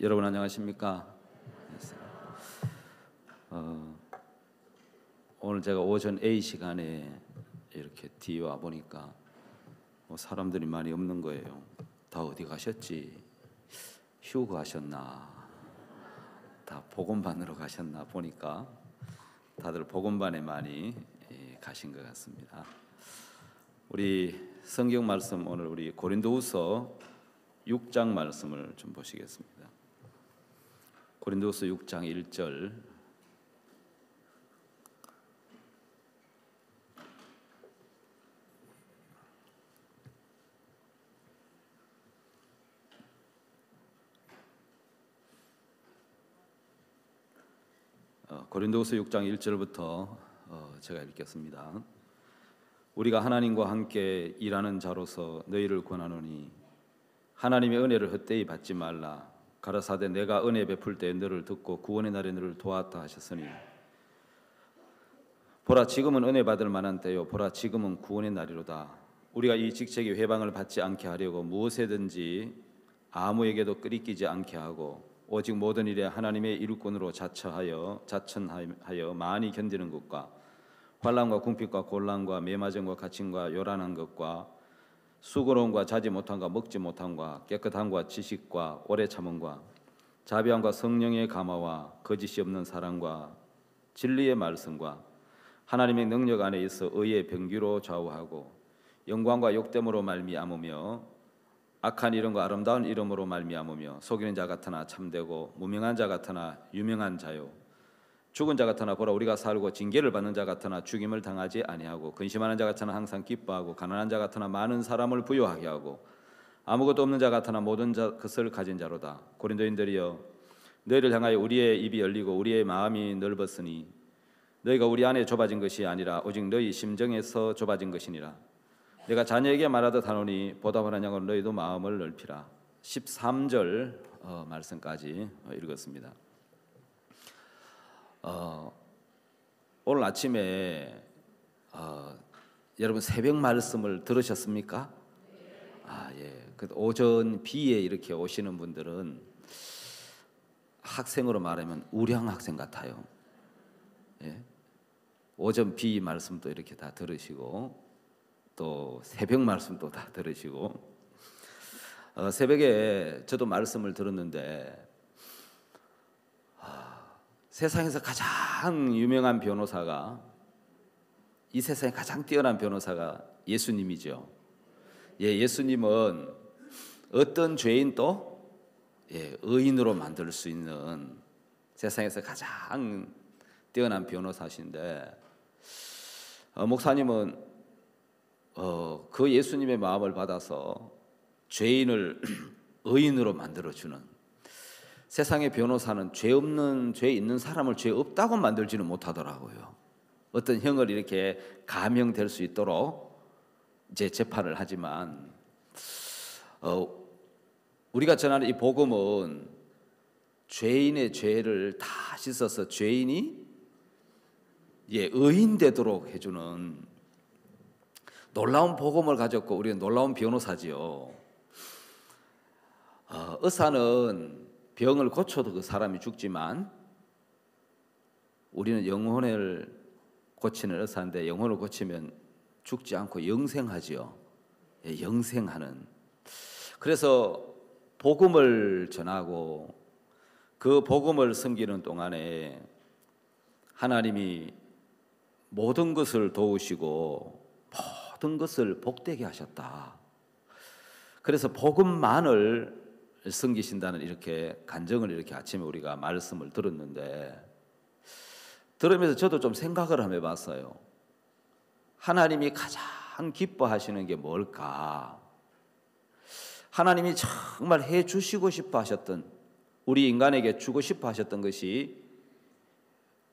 여러분 안녕하십니까? 오늘 제가 오전 A 시간에 이렇게 뒤에 와 보니까 사람들이 많이 없는 거예요. 다 어디 가셨지? 휴가 가셨나? 다 복음반으로 가셨나 보니까 다들 복음반에 많이 가신 것 같습니다. 우리 성경 말씀 오늘 우리 고린도후서 6장 말씀을 좀 보시겠습니다. 고린도후서 6장 1절 고린도후서 6장 1절부터 제가 읽겠습니다. 우리가 하나님과 함께 일하는 자로서 너희를 권하노니 하나님의 은혜를 헛되이 받지 말라. 가라사대 내가 은혜 베풀 때 너를 듣고 구원의 날에 너를 도왔다 하셨으니 보라 지금은 은혜 받을 만한 때요 보라 지금은 구원의 날이로다. 우리가 이 직책의 회방을 받지 않게 하려고 무엇에든지 아무에게도 끄리끼지 않게 하고 오직 모든 일에 하나님의 일꾼으로 자천하여 많이 견디는 것과 환난과 궁핍과 곤란과 매맞음과 갇힘과 요란한 것과 수고로움과 자지 못함과 먹지 못함과 깨끗함과 지식과 오래 참음과 자비함과 성령의 감화와 거짓이 없는 사랑과 진리의 말씀과 하나님의 능력 안에 있어 의의 병기로 좌우하고 영광과 욕됨으로 말미암으며 악한 이름과 아름다운 이름으로 말미암으며 속이는 자 같으나 참되고 무명한 자 같으나 유명한 자요 죽은 자 같으나 보라 우리가 살고 징계를 받는 자 같으나 죽임을 당하지 아니하고 근심하는 자 같으나 항상 기뻐하고 가난한 자 같으나 많은 사람을 부유하게 하고 아무것도 없는 자 같으나 모든 것을 가진 자로다. 고린도인들이여 너희를 향하여 우리의 입이 열리고 우리의 마음이 넓었으니 너희가 우리 안에 좁아진 것이 아니라 오직 너희 심정에서 좁아진 것이니라. 내가 자녀에게 말하듯 하노니 보답하는 양으로 너희도 마음을 넓히라. 13절 말씀까지 읽었습니다. 오늘 아침에 여러분 새벽 말씀을 들으셨습니까? 예. 오전 비에 이렇게 오시는 분들은 학생으로 말하면 우량 학생 같아요. 예. 오전 비 말씀도 이렇게 다 들으시고 또 새벽 말씀도 다 들으시고 새벽에 저도 말씀을 들었는데 세상에서 가장 유명한 변호사가 이 세상에 가장 뛰어난 변호사가 예수님이죠. 예수님은 어떤 죄인도 의인으로 만들 수 있는 세상에서 가장 뛰어난 변호사신데 목사님은 그 예수님의 마음을 받아서 죄인을 의인으로 만들어주는 세상의 변호사는 죄 있는 사람을 죄 없다고 만들지는 못하더라고요. 어떤 형을 이렇게 감형될 수 있도록 이제 재판을 하지만 우리가 전하는 이 복음은 죄인의 죄를 다 씻어서 죄인이 의인 되도록 해주는 놀라운 복음을 가졌고 우리는 놀라운 변호사지요. 의사는 병을 고쳐도 그 사람이 죽지만 우리는 영혼을 고치는 의사인데 영혼을 고치면 죽지 않고 영생하지요. 영생하는. 그래서 복음을 전하고 그 복음을 섬기는 동안에 하나님이 모든 것을 도우시고 모든 것을 복되게 하셨다. 그래서 복음만을 섬기신다는 이렇게 간증을 이렇게 아침에 우리가 말씀을 들었는데 들으면서 저도 좀 생각을 한번 해봤어요. 하나님이 가장 기뻐하시는 게 뭘까? 하나님이 정말 해주시고 싶어 하셨던 우리 인간에게 주고 싶어 하셨던 것이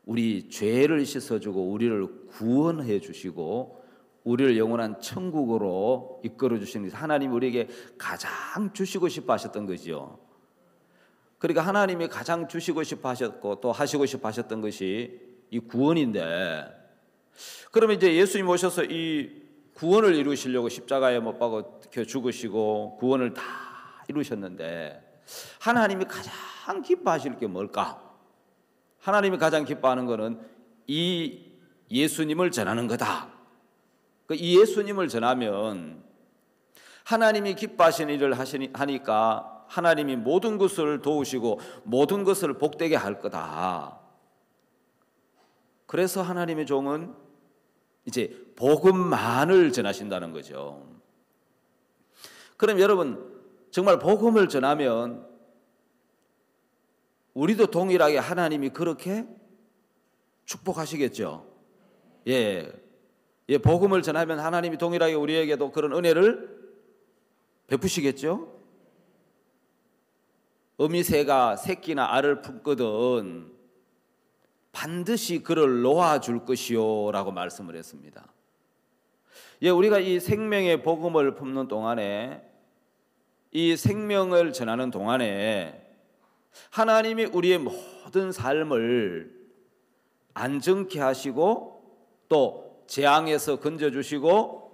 우리 죄를 씻어주고 우리를 구원해 주시고 우리를 영원한 천국으로 이끌어 주시는 것이 하나님이 우리에게 가장 주시고 싶어 하셨던 거죠. 그러니까 하나님이 가장 주시고 싶어 하셨고 또 하시고 싶어 하셨던 것이 이 구원인데 그러면 이제 예수님 오셔서 이 구원을 이루시려고 십자가에 못 박아 죽으시고 구원을 다 이루셨는데 하나님이 가장 기뻐하실 게 뭘까? 하나님이 가장 기뻐하는 것은 이 예수님을 전하는 거다. 이 예수님을 전하면 하나님이 기뻐하시는 일을 하니까 하나님이 모든 것을 도우시고 모든 것을 복되게 할 거다. 그래서 하나님의 종은 이제 복음만을 전하신다는 거죠. 그럼 여러분, 정말 복음을 전하면 우리도 동일하게 하나님이 그렇게 축복하시겠죠. 예, 복음을 전하면 하나님이 동일하게 우리에게도 그런 은혜를 베푸시겠죠. 어미새가 새끼나 알을 품거든 반드시 그를 놓아줄 것이요 라고 말씀을 했습니다. 예, 우리가 이 생명의 복음을 품는 동안에, 이 생명을 전하는 동안에 하나님이 우리의 모든 삶을 안정케 하시고 또 재앙에서 건져주시고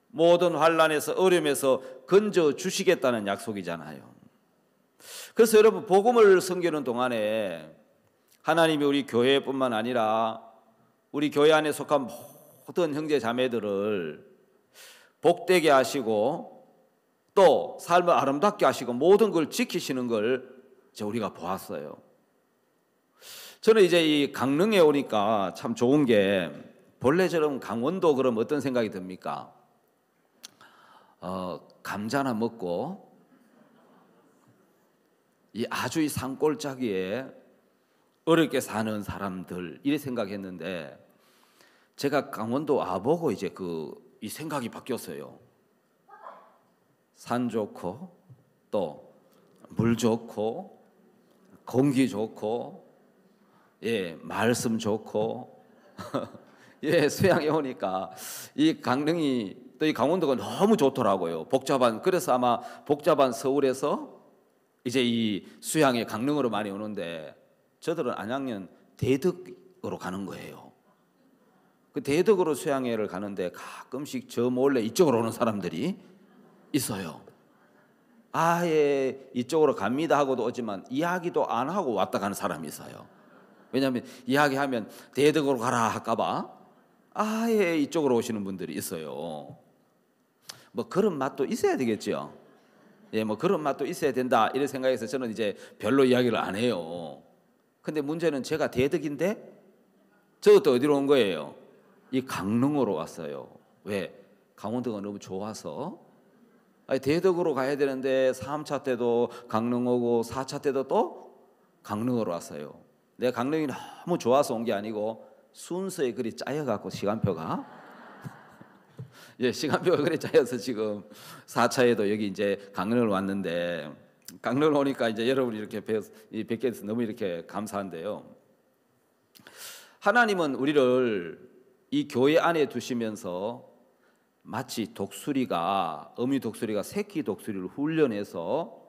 모든 환난에서 어려움에서 건져주시겠다는 약속이잖아요. 그래서 여러분, 복음을 섬기는 동안에 하나님이 우리 교회뿐만 아니라 우리 교회 안에 속한 모든 형제 자매들을 복되게 하시고 또 삶을 아름답게 하시고 모든 걸 지키시는 걸 우리가 보았어요. 저는 이제 이 강릉에 오니까 참 좋은 게, 본래처럼 강원도 그럼 어떤 생각이 듭니까? 감자나 먹고 이 아주 이 산골짜기에 어렵게 사는 사람들, 이래 생각했는데 제가 강원도 와보고 이제 이 생각이 바뀌었어요. 산 좋고 또 물 좋고 공기 좋고 말씀 좋고 수양에 오니까 이 강릉이 또 이 강원도가 너무 좋더라고요. 그래서 아마 복잡한 서울에서 이제 이 수양에 강릉으로 많이 오는데 저들은 안양면 대덕으로 가는 거예요. 그 대덕으로 수양회를 가는데 가끔씩 저 몰래 이쪽으로 오는 사람들이 있어요. 아예 이쪽으로 갑니다 하고도 오지만 이야기도 안 하고 왔다 가는 사람이 있어요. 왜냐하면 이야기하면 대덕으로 가라 할까봐 아예 이쪽으로 오시는 분들이 있어요. 뭐 그런 맛도 있어야 되겠죠. 뭐 그런 맛도 있어야 된다 이런 생각해서 저는 이제 별로 이야기를 안 해요. 근데 문제는 제가 대덕인데 저것도 어디로 온 거예요? 이 강릉으로 왔어요. 왜? 강원도가 너무 좋아서. 대덕으로 가야 되는데 3차 때도 강릉 오고 4차 때도 또 강릉으로 왔어요. 내가 강릉이 너무 좋아서 온 게 아니고 순서에 그리 짜여갖고 시간표가 시간표가 그리 짜여서 지금 4차에도 여기 이제 강릉을 왔는데, 강릉을 오니까 이제 여러분이 이렇게 뵙게 돼서 너무 이렇게 감사한데요. 하나님은 우리를 이 교회 안에 두시면서 마치 어미 독수리가 새끼 독수리를 훈련해서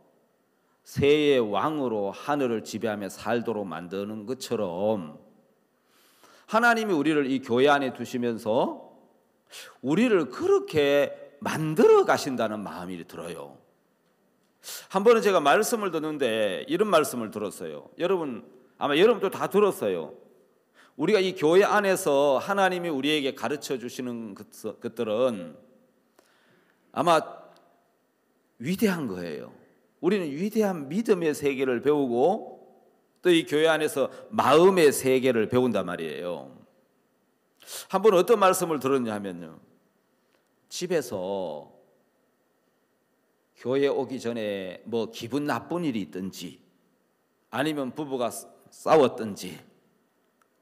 새의 왕으로 하늘을 지배하며 살도록 만드는 것처럼 하나님이 우리를 이 교회 안에 두시면서 우리를 그렇게 만들어 가신다는 마음이 들어요. 한 번은 제가 말씀을 듣는데 이런 말씀을 들었어요. 여러분, 아마 여러분도 다 들었어요. 우리가 이 교회 안에서 하나님이 우리에게 가르쳐 주시는 것들은 아마 위대한 거예요. 우리는 위대한 믿음의 세계를 배우고 또 이 교회 안에서 마음의 세계를 배운단 말이에요. 한 번 어떤 말씀을 들었냐 하면요, 집에서 교회 오기 전에 뭐 기분 나쁜 일이 있든지 아니면 부부가 싸웠든지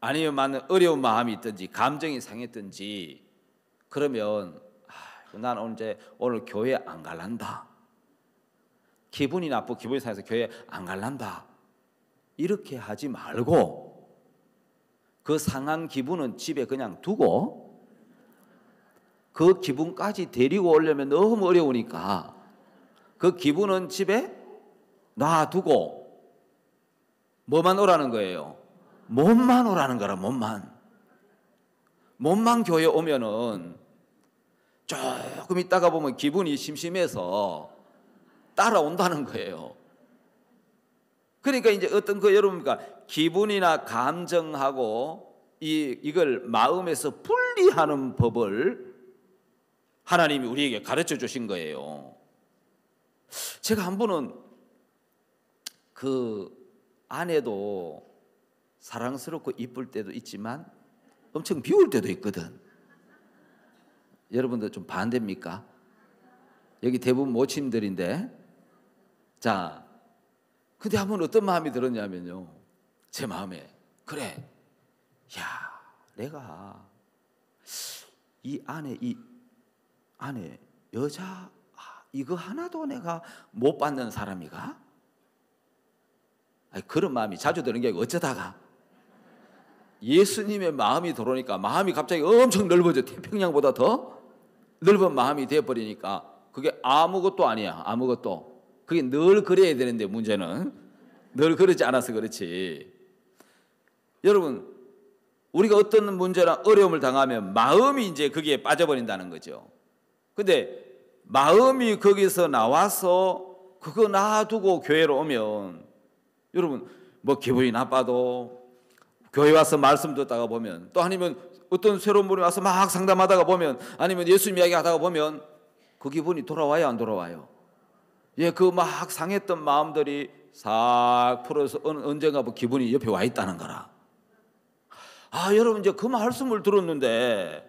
아니면 많은 어려운 마음이 있든지 감정이 상했든지 그러면 난 오늘 교회 안 갈란다, 기분이 나쁘고 기분이 상해서 교회 안 갈란다, 이렇게 하지 말고 그 상한 기분은 집에 그냥 두고 그 기분까지 데리고 오려면 너무 어려우니까 그 기분은 집에 놔두고 뭐만 오라는 거예요? 몸만 오라는 거라. 몸만 교회 오면은 조금 있다가 보면 기분이 심심해서 따라온다는 거예요. 그러니까 이제 어떤 그 여러분과 기분이나 감정하고 이걸 마음에서 분리하는 법을 하나님이 우리에게 가르쳐 주신 거예요. 제가 한 번은 그 아내도 사랑스럽고 이쁠 때도 있지만 엄청 비울 때도 있거든. 여러분들 좀 반대입니까? 여기 대부분 모친들인데, 자, 근데 한번 어떤 마음이 들었냐면요, 제 마음에, 그래, 야, 내가 이 안에 여자 이거 하나도 내가 못 받는 사람이가? 아니, 그런 마음이 자주 드는 게 아니고 어쩌다가 예수님의 마음이 들어오니까 마음이 갑자기 엄청 넓어져. 태평양보다 더 넓은 마음이 되어버리니까 그게 아무것도 아니야. 아무것도. 그게 늘 그래야 되는데 문제는 늘 그러지 않아서 그렇지. 여러분, 우리가 어떤 문제나 어려움을 당하면 마음이 이제 거기에 빠져버린다는 거죠. 근데 마음이 거기서 나와서 그거 놔두고 교회로 오면, 여러분 뭐 기분이 나빠도 교회 와서 말씀 듣다가 보면, 또 아니면 어떤 새로운 분이 와서 막 상담하다가 보면, 아니면 예수님 이야기 하다가 보면 그 기분이 돌아와요, 안 돌아와요? 예, 그 막 상했던 마음들이 싹 풀어서 언젠가 뭐 기분이 옆에 와 있다는 거라. 아, 여러분 이제 그 말씀을 들었는데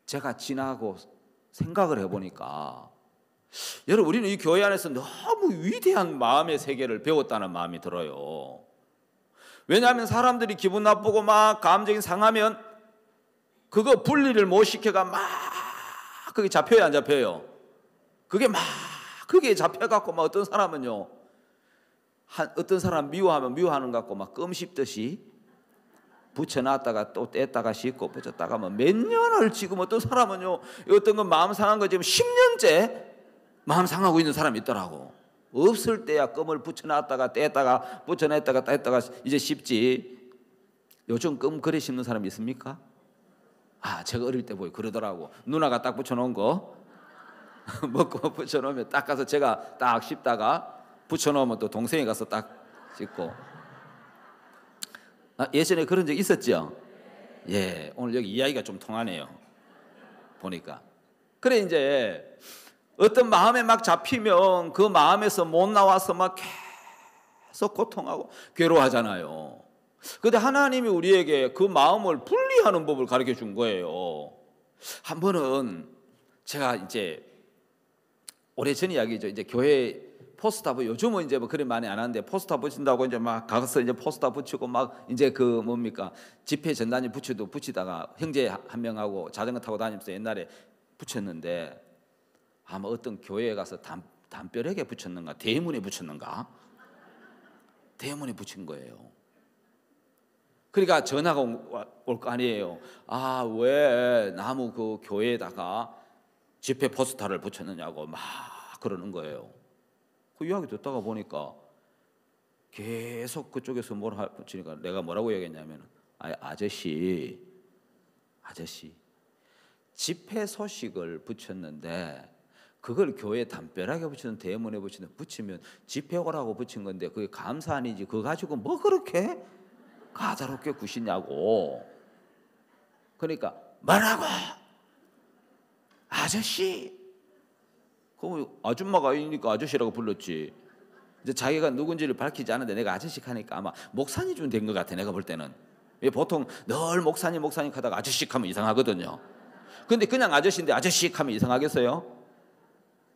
제가 지나고 생각을 해보니까, 여러분 우리는 이 교회 안에서 너무 위대한 마음의 세계를 배웠다는 마음이 들어요. 왜냐하면 사람들이 기분 나쁘고 막 감정이 상하면 그거 분리를 못 시켜가 막 그게 잡혀요, 안 잡혀요? 그게 막 그게 잡혀갖고 막 어떤 사람은요, 어떤 사람 미워하면 미워하는 것 같고 막 껌 씹듯이 붙여놨다가 또 뗐다가 씻고 붙였다가 뭐 몇 년을, 지금 어떤 사람은요, 어떤 건 마음 상한 거 지금 10년째 마음 상하고 있는 사람이 있더라고. 없을 때야 껌을 붙여놨다가 뗐다가 붙여냈다가 뗐다가 이제 씹지. 요즘 껌 그래 씹는 사람이 있습니까? 아, 제가 어릴 때 보여 그러더라고. 누나가 딱 붙여놓은 거 먹고 붙여놓으면 딱 가서 제가 딱 씹다가 붙여놓으면 또 동생이 가서 딱 씹고. 아, 예전에 그런 적 있었죠? 예, 오늘 여기 이야기가 좀 통하네요, 보니까. 그래, 이제 어떤 마음에 막 잡히면 그 마음에서 못 나와서 막 계속 고통하고 괴로워하잖아요. 그런데 하나님이 우리에게 그 마음을 분리하는 법을 가르쳐 준 거예요. 한 번은 제가 이제 오래전 이야기죠. 이제 교회 포스터, 요즘은 이제 뭐 그리 많이 안 하는데 포스터 붙인다고 이제 막 가서 이제 포스터 붙이고 막 이제 그 뭡니까, 집회 전단지 붙이다가 형제 한 명하고 자전거 타고 다니면서 옛날에 붙였는데, 아마 어떤 교회에 가서 담벼락에 붙였는가 대문에 붙였는가 대문에 붙인 거예요. 그러니까 전화가 올 거 아니에요. 아, 왜 나무 그 교회에다가 집회 포스터를 붙였느냐고 막 그러는 거예요. 그 이야기 듣다가 보니까 계속 그쪽에서 뭐라 붙이니까 내가 뭐라고 얘기했냐면, 아저씨 집회 소식을 붙였는데 그걸 교회 담벼락에 붙이는 대문에 붙이면 집회 오라고 붙인 건데 그게 감사 아니지, 그거 가지고 뭐 그렇게 까다롭게 구시냐고. 그러니까 뭐라고? 아저씨. 그럼 아줌마가 아니니까 아저씨라고 불렀지. 이제 자기가 누군지를 밝히지 않은데 내가 아저씨 하니까 아마 목사님 좀 된 것 같아, 내가 볼 때는. 보통 늘 목사님 하다가 아저씨 하면 이상하거든요. 근데 그냥 아저씨인데 아저씨 하면 이상하겠어요?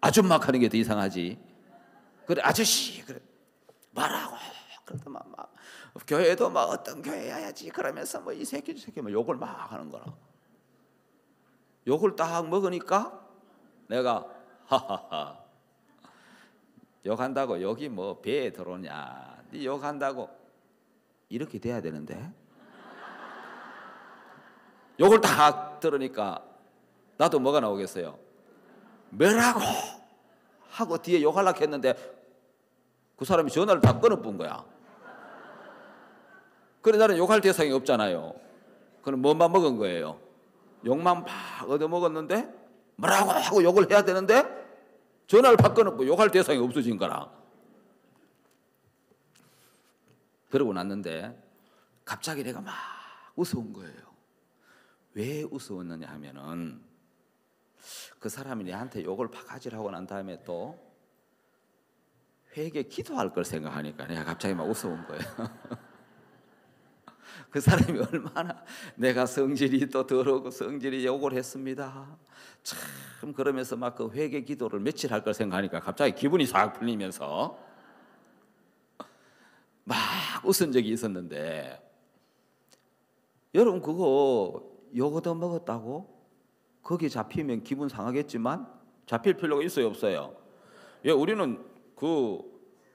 아줌마 하는 게 더 이상하지. 그래, 아저씨, 그래, 뭐라고? 그러더만 막 교회도 막 어떤 교회야지 그러면서 뭐 이 새끼 뭐 욕을 막 하는 거라. 욕을 딱 먹으니까 내가 하하하, 욕한다고 여기 뭐 배에 들어오냐, 네 욕한다고 이렇게 돼야 되는데. 욕을 딱 들으니까 나도 뭐가 나오겠어요? 뭐라고 하고 뒤에 욕하려고 했는데 그 사람이 전화를 다 끊어뿐 거야. 그래, 나는 욕할 대상이 없잖아요. 그럼 뭐만 먹은 거예요? 욕만 막 얻어먹었는데 뭐라고 하고 욕을 해야 되는데 전화를 다 끊었고 욕할 대상이 없어진 거라. 그러고 났는데 갑자기 내가 막 웃어온 거예요. 왜 웃어왔느냐 하면은 그 사람이 내한테 욕을 바가지를 하고 난 다음에 또 회개 기도할 걸 생각하니까 내가 갑자기 막 웃어온 거예요. 그 사람이 얼마나 내가 성질이 또 더러고 성질이 욕을 했습니다. 참 그러면서 막 그 회개 기도를 며칠 할 걸 생각하니까 갑자기 기분이 싹 풀리면서 막 웃은 적이 있었는데, 여러분 그거 욕 얻어먹었다고 거기 잡히면 기분 상하겠지만 잡힐 필요가 있어요 없어요? 예, 우리는 그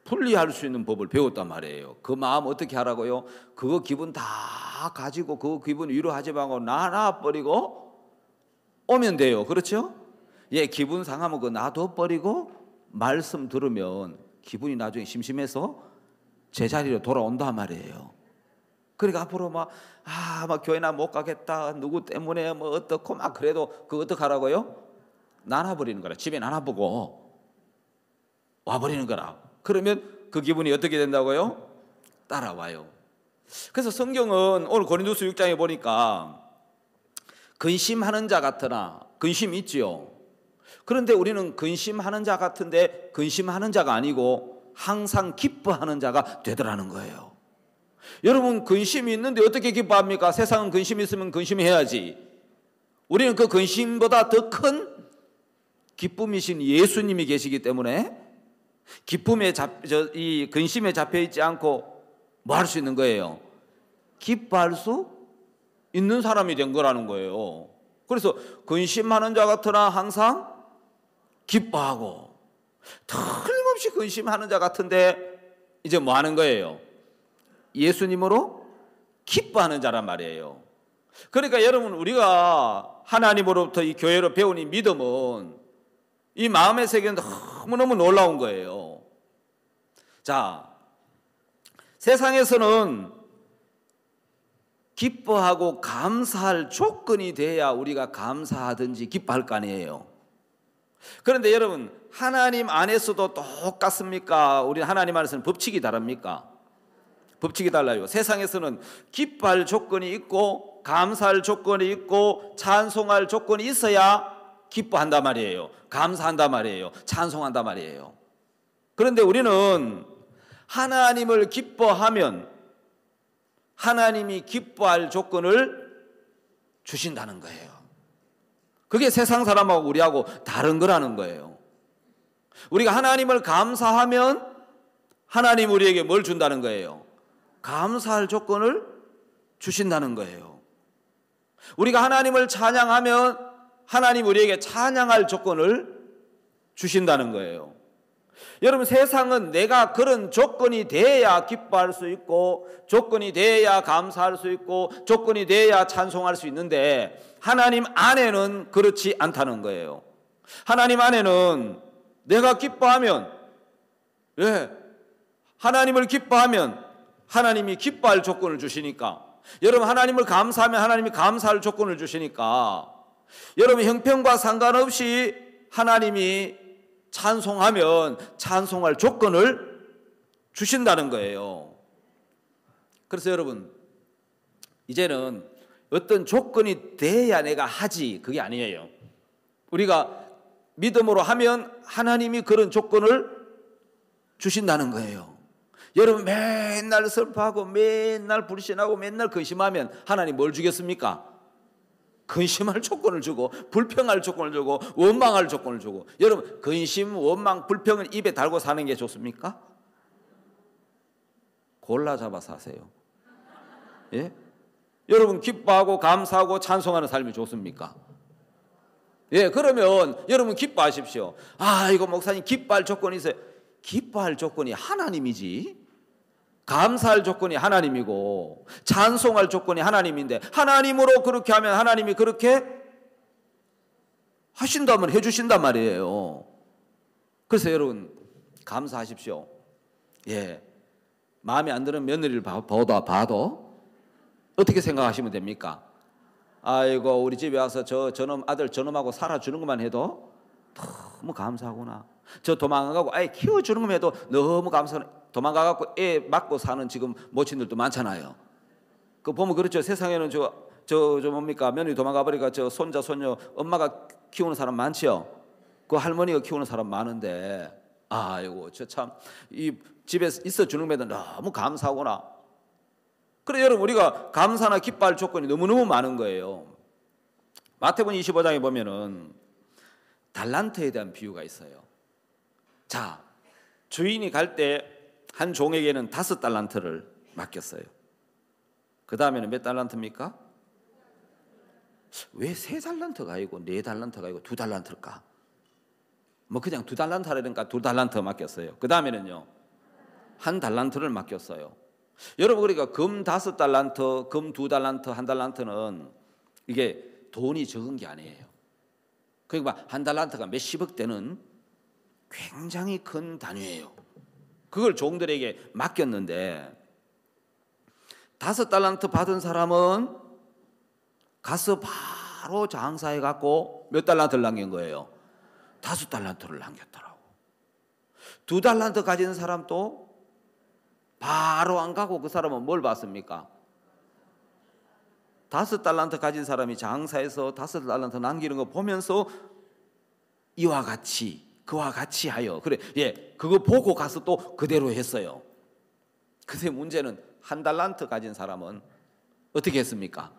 분리할 수 있는 법을 배웠단 말이에요. 그 마음 어떻게 하라고요? 그거 기분 다 가지고 그 기분 위로하지 말고 놔버리고 오면 돼요. 그렇죠? 예, 기분 상하면 그거 놔둬버리고 말씀 들으면 기분이 나중에 심심해서 제자리로 돌아온단 말이에요. 그러니까 앞으로 막 교회나 못 가겠다, 누구 때문에 뭐 어떻고 막 그래도 그거 어떡하라고요? 나눠버리는 거라. 집에 나눠보고 와버리는 거라. 그러면 그 기분이 어떻게 된다고요? 따라와요. 그래서 성경은 오늘 고린도서 6장에 보니까 근심하는 자 같으나, 근심이 있지요. 그런데 우리는 근심하는 자 같은데 근심하는 자가 아니고 항상 기뻐하는 자가 되더라는 거예요. 여러분 근심이 있는데 어떻게 기뻐합니까? 세상은 근심이 있으면 근심해야지. 우리는 그 근심보다 더 큰 기쁨이신 예수님이 계시기 때문에 이 근심에 잡혀 있지 않고 뭐 할 수 있는 거예요? 기뻐할 수 있는 사람이 된 거라는 거예요. 그래서 근심하는 자 같으나 항상 기뻐하고, 틀림없이 근심하는 자 같은데 이제 뭐 하는 거예요? 예수님으로 기뻐하는 자란 말이에요. 그러니까 여러분 우리가 하나님으로부터 이 교회로 배운 이 믿음은 이 마음의 세계는 너무너무 놀라운 거예요. 자, 세상에서는 기뻐하고 감사할 조건이 돼야 우리가 감사하든지 기뻐할 거 아니에요. 그런데 여러분 하나님 안에서도 똑같습니까? 우리 하나님 안에서는 법칙이 다릅니까? 법칙이 달라요. 세상에서는 기뻐할 조건이 있고 감사할 조건이 있고 찬송할 조건이 있어야 기뻐한단 말이에요. 감사한단 말이에요. 찬송한단 말이에요. 그런데 우리는 하나님을 기뻐하면 하나님이 기뻐할 조건을 주신다는 거예요. 그게 세상 사람하고 우리하고 다른 거라는 거예요. 우리가 하나님을 감사하면 하나님 우리에게 뭘 준다는 거예요? 감사할 조건을 주신다는 거예요. 우리가 하나님을 찬양하면 하나님 우리에게 찬양할 조건을 주신다는 거예요. 여러분 세상은 내가 그런 조건이 돼야 기뻐할 수 있고 조건이 돼야 감사할 수 있고 조건이 돼야 찬송할 수 있는데 하나님 안에는 그렇지 않다는 거예요. 하나님 안에는 내가 기뻐하면, 하나님을 기뻐하면 하나님이 기뻐할 조건을 주시니까, 여러분 하나님을 감사하면 하나님이 감사할 조건을 주시니까, 여러분 형편과 상관없이 하나님이 찬송하면 찬송할 조건을 주신다는 거예요. 그래서 여러분 이제는 어떤 조건이 돼야 내가 하지, 그게 아니에요. 우리가 믿음으로 하면 하나님이 그런 조건을 주신다는 거예요. 여러분 맨날 슬퍼하고 맨날 불신하고 맨날 근심하면 하나님 뭘 주겠습니까? 근심할 조건을 주고 불평할 조건을 주고 원망할 조건을 주고. 여러분 근심, 원망, 불평을 입에 달고 사는 게 좋습니까? 골라 잡아서 하세요. 예? 여러분 기뻐하고 감사하고 찬송하는 삶이 좋습니까? 예, 그러면 여러분 기뻐하십시오. 이거 목사님 기뻐할 조건이 있어요. 기뻐할 조건이 하나님이지, 감사할 조건이 하나님이고 찬송할 조건이 하나님인데, 하나님으로 그렇게 하면 하나님이 그렇게 하신다면 해주신단 말이에요. 그래서 여러분 감사하십시오. 예, 마음에 안 드는 며느리를 봐도 어떻게 생각하시면 됩니까? 아이고 우리 집에 와서 저놈 아들 저놈하고 살아주는 것만 해도 너무 감사하구나. 저 도망가고 아이 키워주는 것만 해도 너무 감사하구나. 도망가갖고 애 맞고 사는 지금 모친들도 많잖아요. 그 보면 그렇죠. 세상에는 저 뭡니까, 며느리 도망가 버리니까 저 손자 손녀 엄마가 키우는 사람 많지요. 그 할머니가 키우는 사람 많은데, 아이고 저 참 이 집에 있어 주는 애들 너무 감사하구나. 그래 여러분, 우리가 감사나 기뻐할 조건이 너무너무 많은 거예요. 마태복음 25장에 보면은 달란트에 대한 비유가 있어요. 자, 주인이 갈 때 한 종에게는 5달란트를 맡겼어요. 그 다음에는 몇 달란트입니까? 왜 3달란트가 아니고 4달란트가 아니고 2달란트일까? 뭐 그냥 2달란트 하려니까 2달란트 맡겼어요. 그 다음에는요, 1달란트를 맡겼어요. 여러분, 그러니까 금 5달란트, 금 2달란트, 1달란트는 이게 돈이 적은 게 아니에요. 그러니까 1달란트가 몇십억 되는 굉장히 큰 단위예요. 그걸 종들에게 맡겼는데, 5달란트 받은 사람은 가서 바로 장사해 갖고 몇 달란트를 남긴 거예요? 5달란트를 남겼더라고. 2달란트 가진 사람도 바로 안 가고 그 사람은 뭘 받습니까? 5달란트 가진 사람이 장사해서 5달란트 남기는 거 보면서 이와 같이 그와 같이 하여, 그래, 그거 보고 가서 또 그대로 했어요. 근데 문제는 1달란트 가진 사람은 어떻게 했습니까?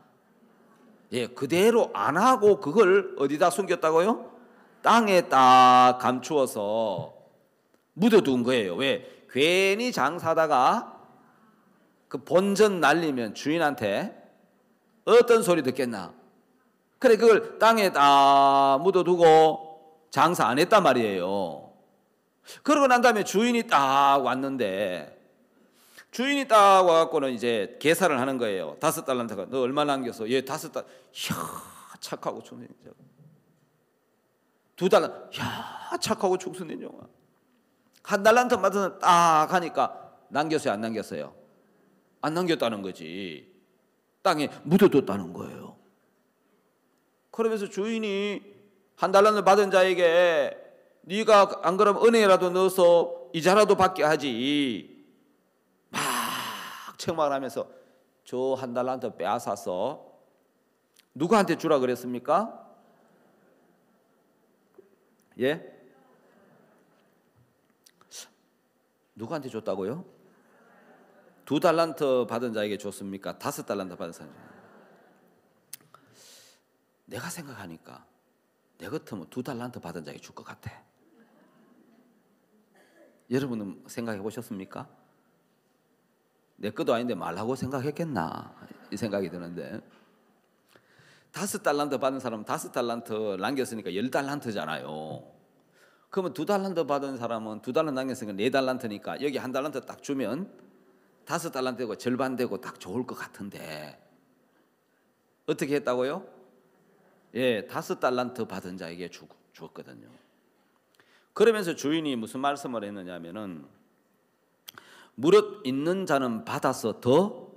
그대로 안 하고 그걸 어디다 숨겼다고요? 땅에 딱 감추어서 묻어둔 거예요. 왜? 괜히 장사하다가 그 본전 날리면 주인한테 어떤 소리 듣겠나? 그래, 그걸 땅에 딱 묻어두고 장사 안 했단 말이에요. 그러고 난 다음에 주인이 딱 왔는데, 주인이 딱 와갖고는 이제 계산을 하는 거예요. 5달란트가 너 얼마 남겼어? 5달란트. 이야, 착하고 충성된 자. 2달란트. 이야, 착하고 충성된 영아. 1달란트 맞아서 딱 하니까 남겼어요, 안 남겼어요? 안 남겼다는 거지. 땅에 묻어뒀다는 거예요. 그러면서 주인이 1달란트 받은 자에게 네가 안 그러면 은행이라도 넣어서 이자라도 받게 하지, 막 책망을 하면서 저 1달란트 빼앗아서 누구한테 주라 그랬습니까? 예? 누구한테 줬다고요? 2달란트 받은 자에게 줬습니까? 5달란트 받은 사람? 내가 생각하니까 내 같으면 2달란트 받은 자에게 줄 것 같아. 여러분은 생각해 보셨습니까? 내 것도 아닌데 말하고 생각했겠나, 이 생각이 드는데, 5달란트 받은 사람은 5달란트 남겼으니까 10달란트잖아요. 그러면 2달란트 받은 사람은 2달란트 남겼으니까 4달란트니까 여기 1달란트 딱 주면 5달란트 되고 절반 되고 딱 좋을 것 같은데, 어떻게 했다고요? 5달란트 받은 자에게 주었거든요. 그러면서 주인이 무슨 말씀을 했느냐 하면은, 무릇 있는 자는 받아서 더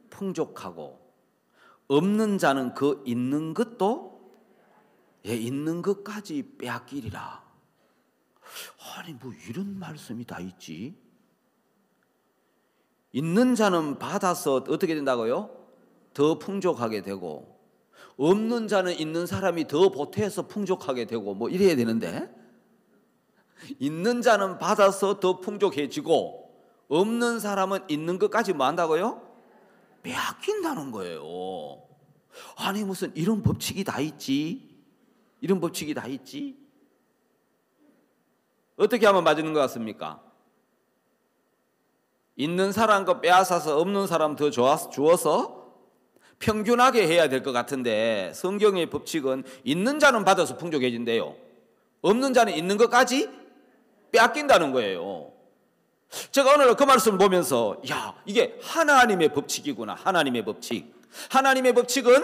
풍족하고 없는 자는 그 있는 것도 있는 것까지 빼앗기리라. 아니 뭐 이런 말씀이 다 있지? 있는 자는 받아서 어떻게 된다고요? 더 풍족하게 되고, 없는 자는 있는 사람이 더 보태서 풍족하게 되고, 뭐 이래야 되는데, 있는 자는 받아서 더 풍족해지고 없는 사람은 있는 것까지 뭐 한다고요? 빼앗긴다는 거예요. 아니 무슨 이런 법칙이 다 있지? 이런 법칙이 다 있지? 어떻게 하면 맞는 것 같습니까? 있는 사람 거 빼앗아서 없는 사람 더 주어서 평균하게 해야 될 것 같은데, 성경의 법칙은 있는 자는 받아서 풍족해진대요. 없는 자는 있는 것까지 빼앗긴다는 거예요. 제가 오늘 그 말씀을 보면서 이게 하나님의 법칙이구나. 하나님의 법칙. 하나님의 법칙은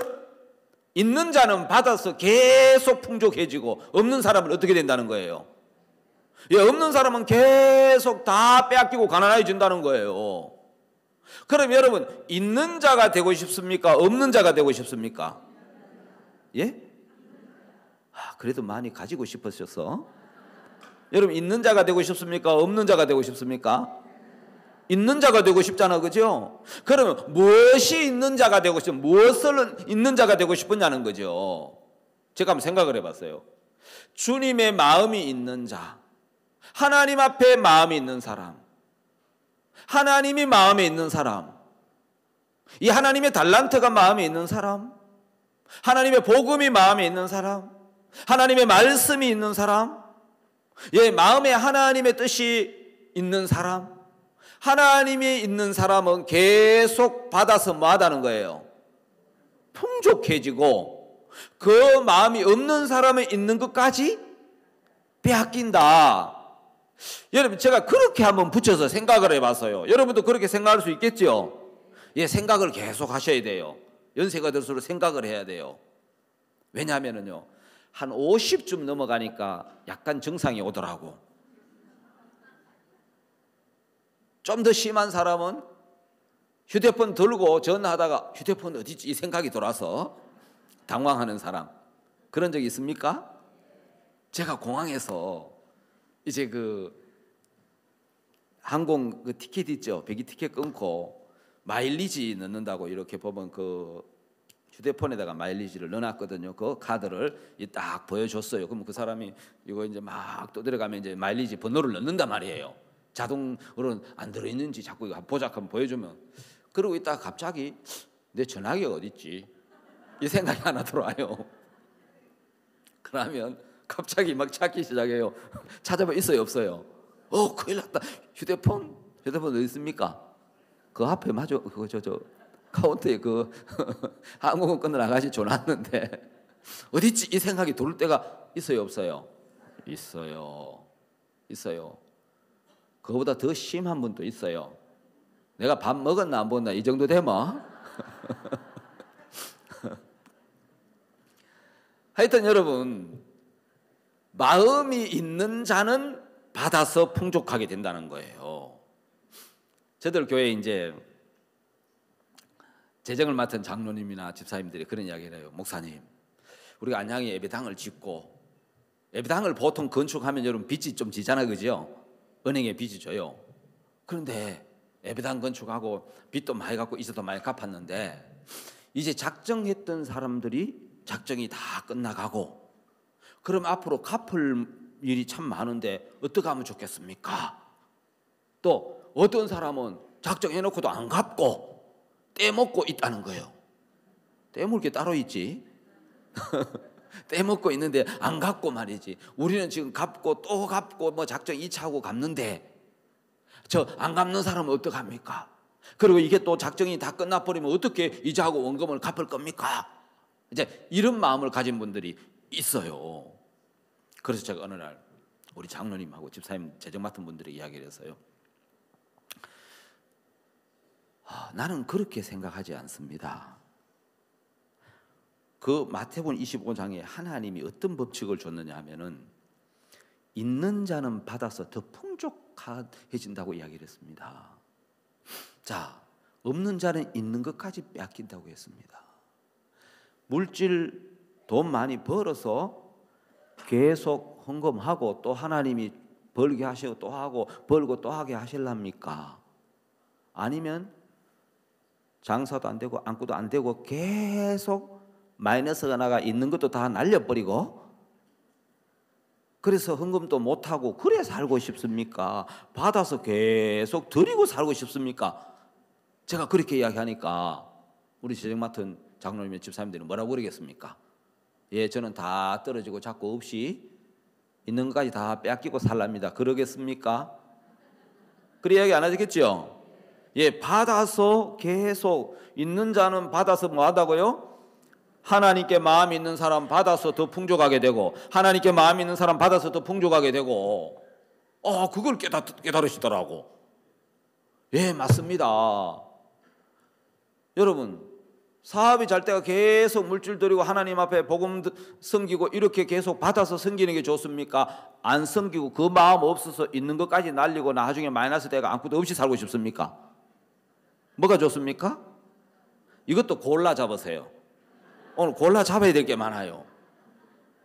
있는 자는 받아서 계속 풍족해지고 없는 사람은 어떻게 된다는 거예요? 없는 사람은 계속 다 빼앗기고 가난해진다는 거예요. 그럼 여러분, 있는 자가 되고 싶습니까? 없는 자가 되고 싶습니까? 예? 그래도 많이 가지고 싶으셔서. 여러분, 있는 자가 되고 싶습니까? 없는 자가 되고 싶습니까? 있는 자가 되고 싶잖아, 그죠? 그러면 무엇이 있는 자가 되고 싶은, 무엇을 있는 자가 되고 싶으냐는 거죠. 제가 한번 생각을 해봤어요. 주님의 마음이 있는 자, 하나님 앞에 마음이 있는 사람, 하나님이 마음에 있는 사람, 이 하나님의 달란트가 마음에 있는 사람, 하나님의 복음이 마음에 있는 사람, 하나님의 말씀이 있는 사람, 예, 마음에 하나님의 뜻이 있는 사람, 하나님이 있는 사람은 계속 받아서 뭐 하다는 거예요? 풍족해지고, 그 마음이 없는 사람은 있는 것까지 빼앗긴다. 여러분, 제가 그렇게 한번 붙여서 생각을 해봤어요. 여러분도 그렇게 생각할 수 있겠죠? 예, 생각을 계속 하셔야 돼요. 연세가 들수록 생각을 해야 돼요. 왜냐하면요, 한 50쯤 넘어가니까 약간 증상이 오더라고. 좀 더 심한 사람은 휴대폰 들고 전화하다가 휴대폰 어디 있지? 이 생각이 돌아서 당황하는 사람. 그런 적 있습니까? 제가 공항에서 이제 그 항공 그 티켓 있죠? 배기 티켓 끊고 마일리지 넣는다고 이렇게 보면 그 휴대폰에다가 마일리지를 넣어놨거든요. 그 카드를 딱 보여줬어요. 그럼 그 사람이 이거 이제 막 또 들어가면 이제 마일리지 번호를 넣는단 말이에요. 자동으로 안 들어있는지 자꾸 보자 하면 보여주면, 그러고 있다가 갑자기 내 전화기가 어디 있지? 이 생각이 하나 들어와요. 그러면 갑자기 막 찾기 시작해요. 찾아봐, 있어요, 없어요? 큰일 났다. 휴대폰 어디 있습니까? 그 앞에 맞아, 그거 저 카운터에 그 항공권 끊는 아가씨 줘놨는데 어디 있지? 이 생각이 돌 때가 있어요, 없어요? 있어요. 그거보다 더 심한 분도 있어요. 내가 밥 먹었나 안 먹었나 이 정도 되면 하여튼 여러분, 마음이 있는 자는 받아서 풍족하게 된다는 거예요. 저들 교회에 이제 재정을 맡은 장로님이나 집사님들이 그런 이야기를 해요. 목사님, 우리가 안양에 예배당을 짓고, 예배당을 보통 건축하면 여러분 빚이 좀 지잖아요, 그죠? 은행에 빚이 줘요. 그런데 예배당 건축하고 빚도 많이 갚고 이자도 많이 갚았는데, 이제 작정했던 사람들이 작정이 다 끝나가고, 그럼 앞으로 갚을 일이 참 많은데 어떻게 하면 좋겠습니까? 또 어떤 사람은 작정해놓고도 안 갚고 떼먹고 있다는 거예요. 떼먹을 게 따로 있지. 떼먹고 있는데 안 갚고 말이지. 우리는 지금 갚고 또 갚고 뭐 작정 2차하고 갚는데, 저 안 갚는 사람은 어떡합니까? 그리고 이게 또 작정이 다 끝나버리면 어떻게 이자하고 원금을 갚을 겁니까? 이제 이런 마음을 가진 분들이 있어요. 그래서 제가 어느 날 우리 장로님하고 집사님 재정 맡은 분들이 이야기를 했어요. 나는 그렇게 생각하지 않습니다. 그 마태복음 25장에 하나님이 어떤 법칙을 줬느냐 하면은, 있는 자는 받아서 더 풍족해진다고 이야기를 했습니다. 자, 없는 자는 있는 것까지 빼앗긴다고 했습니다. 물질 돈 많이 벌어서 계속 헌금하고 또 하나님이 벌게 하시고 또 하고 벌고 또 하게 하실랍니까? 아니면 장사도 안 되고 안구도 안 되고 계속 마이너스가 나가 있는 것도 다 날려버리고, 그래서 헌금도 못하고 그래 살고 싶습니까? 받아서 계속 드리고 살고 싶습니까? 제가 그렇게 이야기하니까 우리 재정 맡은 장로님의 집사님들은 뭐라고 그러겠습니까? 예, 저는 다 떨어지고 자꾸 없이 있는 것까지 다 빼앗기고 살랍니다. 그러겠습니까? 그래 이야기 안 하셨겠죠? 예, 받아서 계속, 있는 자는 받아서 뭐 하다고요? 하나님께 마음이 있는 사람 받아서 더 풍족하게 되고, 하나님께 마음이 있는 사람 받아서 더 풍족하게 되고, 그걸 깨달으시더라고. 예, 맞습니다. 여러분, 사업이 잘 때가 계속 물질 드리고 하나님 앞에 복음 섬기고 이렇게 계속 받아서 섬기는 게 좋습니까? 안 섬기고 그 마음 없어서 있는 것까지 날리고 나중에 마이너스 되가 아무것도 없이 살고 싶습니까? 뭐가 좋습니까? 이것도 골라 잡으세요. 오늘 골라 잡아야 될 게 많아요.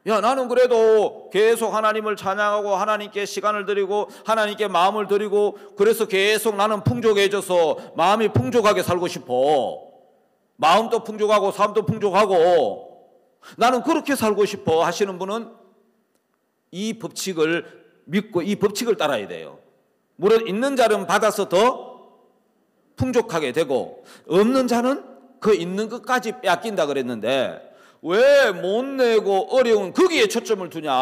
야, 나는 그래도 계속 하나님을 찬양하고 하나님께 시간을 드리고 하나님께 마음을 드리고 그래서 계속 나는 풍족해져서 마음이 풍족하게 살고 싶어. 마음도 풍족하고 삶도 풍족하고 나는 그렇게 살고 싶어 하시는 분은 이 법칙을 믿고 이 법칙을 따라야 돼요. 물론 있는 자는 받아서 더 풍족하게 되고 없는 자는 그 있는 것까지 빼앗긴다 그랬는데 왜 못 내고 어려운 거기에 초점을 두냐?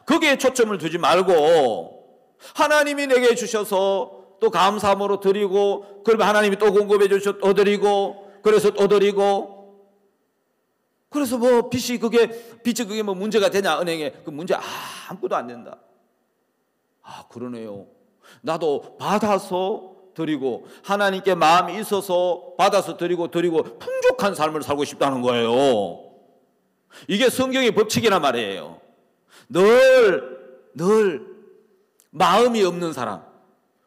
거기에 초점을 두지 말고 하나님이 내게 주셔서 또 감사함으로 드리고 그러면 하나님이 또 공급해 주셔서 또 드리고 그래서 또 드리고 그래서 뭐 빚이 그게 뭐 문제가 되냐? 은행에 그 문제 아무것도 안 된다. 아, 그러네요. 나도 받아서 드리고 하나님께 마음이 있어서 받아서 드리고 풍족한 삶을 살고 싶다는 거예요. 이게 성경의 법칙이란 말이에요. 늘 마음이 없는 사람,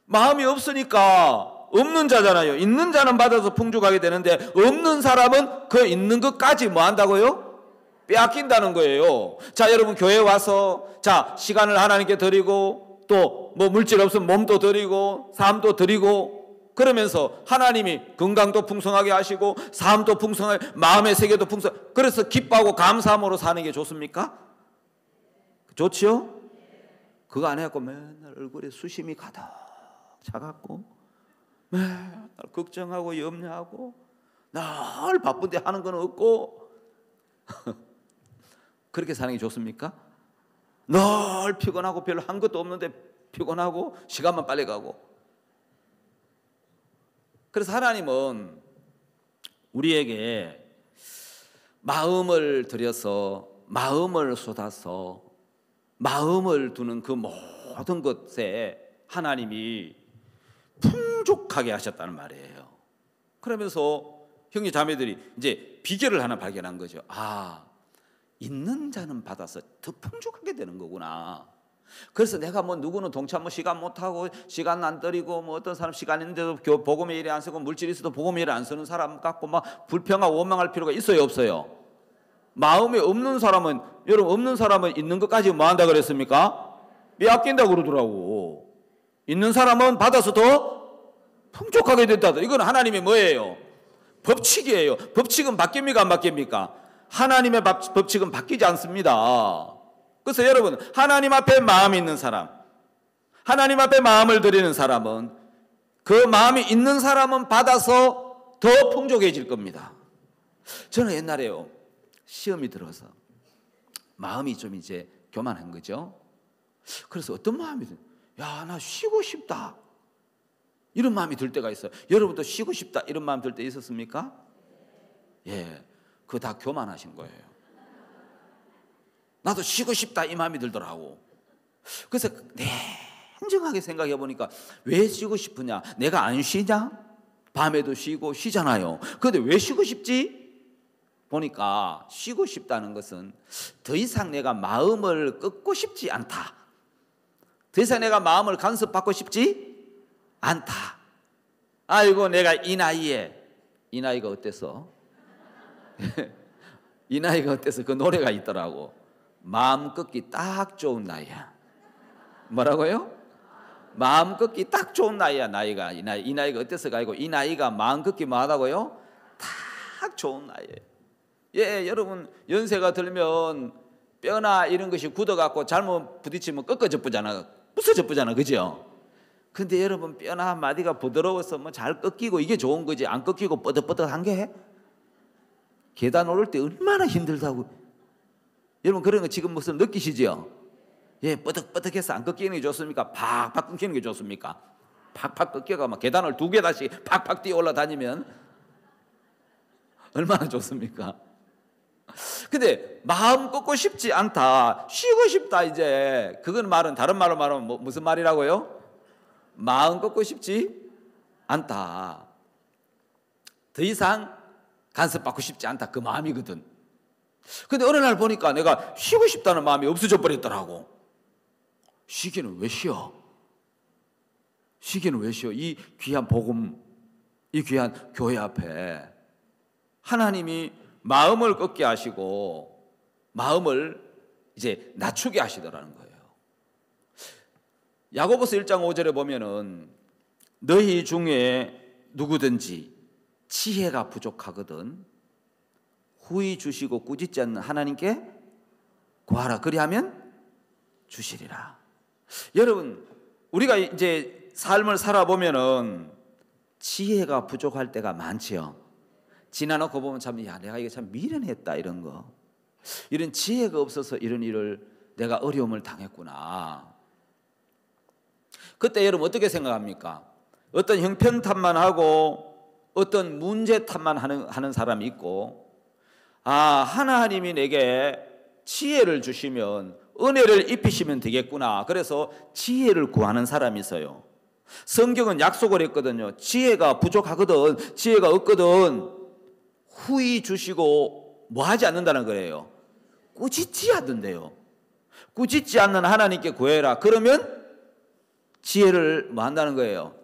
마음이 없으니까 없는 자잖아요. 있는 자는 받아서 풍족하게 되는데 없는 사람은 그 있는 것까지 뭐 한다고요? 빼앗긴다는 거예요. 자, 여러분 교회 와서 자, 시간을 하나님께 드리고 또 뭐 물질 없으면 몸도 드리고 삶도 드리고 그러면서 하나님이 건강도 풍성하게 하시고 삶도 풍성하게 마음의 세계도 풍성. 그래서 기뻐하고 감사함으로 사는 게 좋습니까? 좋지요? 그거 안 해갖고 맨날 얼굴에 수심이 가득 차갖고 맨날 걱정하고 염려하고 늘 바쁜데 하는 건 없고 그렇게 사는 게 좋습니까? 늘 피곤하고 별로 한 것도 없는데 피곤하고 시간만 빨리 가고. 그래서 하나님은 우리에게 마음을 들여서 마음을 쏟아서 마음을 두는 그 모든 것에 하나님이 풍족하게 하셨다는 말이에요. 그러면서 형제 자매들이 이제 비결을 하나 발견한 거죠. 아, 있는 자는 받아서 더 풍족하게 되는 거구나. 그래서 내가 뭐 누구는 동참 뭐 시간 못하고 시간 안 들이고 뭐 어떤 사람 시간 있는데도 복음의 일에 안 쓰고 물질이 있어도 복음의 일에 안 쓰는 사람 같고 막 불평하고 원망할 필요가 있어요, 없어요? 마음이 없는 사람은, 여러분 없는 사람은 있는 것까지 뭐 한다 그랬습니까? 빼앗긴다 그러더라고. 있는 사람은 받아서 더 풍족하게 된다. 이건 하나님의 뭐예요? 법칙이에요. 법칙은 바뀝니까 안 바뀝니까? 하나님의 법칙은 바뀌지 않습니다. 그래서 여러분 하나님 앞에 마음이 있는 사람, 하나님 앞에 마음을 드리는 사람은 그 마음이 있는 사람은 받아서 더 풍족해질 겁니다. 저는 옛날에요 시험이 들어서 마음이 좀 이제 교만한 거죠. 그래서 어떤 마음이 들? 야, 나 쉬고 싶다 이런 마음이 들 때가 있어요. 여러분도 쉬고 싶다 이런 마음 들 때 있었습니까? 예, 그거 다 교만하신 거예요. 나도 쉬고 싶다 이 마음이 들더라고. 그래서 냉정하게 생각해 보니까 왜 쉬고 싶으냐? 내가 안 쉬냐? 밤에도 쉬잖아요. 그런데 왜 쉬고 싶지? 보니까 쉬고 싶다는 것은 더 이상 내가 마음을 꺾고 싶지 않다. 더 이상 내가 마음을 간섭받고 싶지 않다. 아이고 내가 이 나이가 어때서? 이 나이가 어때서 그 노래가 있더라고. 마음 꺾기 딱 좋은 나이야. 뭐라고요? 마음 꺾기 딱 좋은 나이야. 이 나이가 어때서가 아니고 이 나이가 마음 꺾기 뭐 하다고요? 딱 좋은 나이예요. 예, 여러분 연세가 들면 뼈나 이런 것이 굳어갖고 잘못 부딪히면 꺾어져 뿌잖아. 부서져 뿌잖아. 그죠? 근데 여러분 뼈나 한 마디가 부드러워서 뭐 잘 꺾이고 이게 좋은 거지. 안 꺾이고 뻐덕뻐덕한 게 계단 오를 때 얼마나 힘들다고. 여러분 그런 거 지금 무슨 느끼시죠? 예, 뻐덕뻐덕해서 안 꺾이는 게 좋습니까? 팍팍 끊기는 게 좋습니까? 팍팍 꺾여가 막 계단을 2계단씩 팍팍 뛰어 올라다니면 얼마나 좋습니까? 근데 마음 꺾고 싶지 않다, 쉬고 싶다. 이제 그건 말은 다른 말로 말하면 무슨 말이라고요? 마음 꺾고 싶지 않다. 더 이상 간섭받고 싶지 않다. 그 마음이거든. 근데 어느 날 보니까 내가 쉬고 싶다는 마음이 없어져 버렸더라고. 쉬기는 왜 쉬어? 쉬기는 왜 쉬어? 이 귀한 복음, 이 귀한 교회 앞에 하나님이 마음을 꺾게 하시고 마음을 이제 낮추게 하시더라는 거예요. 야고보서 1장 5절에 보면은 너희 중에 누구든지 지혜가 부족하거든 후히 주시고 꾸짖지 않는 하나님께 구하라. 그리하면 주시리라. 여러분, 우리가 이제 삶을 살아보면은 지혜가 부족할 때가 많지요. 지나놓고 보면 참, 야, 내가 이게 참 미련했다, 이런 거. 이런 지혜가 없어서 이런 일을 내가 어려움을 당했구나. 그때 여러분 어떻게 생각합니까? 어떤 형편 탓만 하고 어떤 문제 탓만 하는 사람이 있고, 하나님이 내게 지혜를 주시면 은혜를 입히시면 되겠구나. 그래서 지혜를 구하는 사람이 있어요. 성경은 약속을 했거든요. 지혜가 부족하거든, 지혜가 없거든 후히 주시고 뭐 하지 않는다는 거예요? 꾸짖지 않는데요. 꾸짖지 않는 하나님께 구해라. 그러면 지혜를 뭐 한다는 거예요?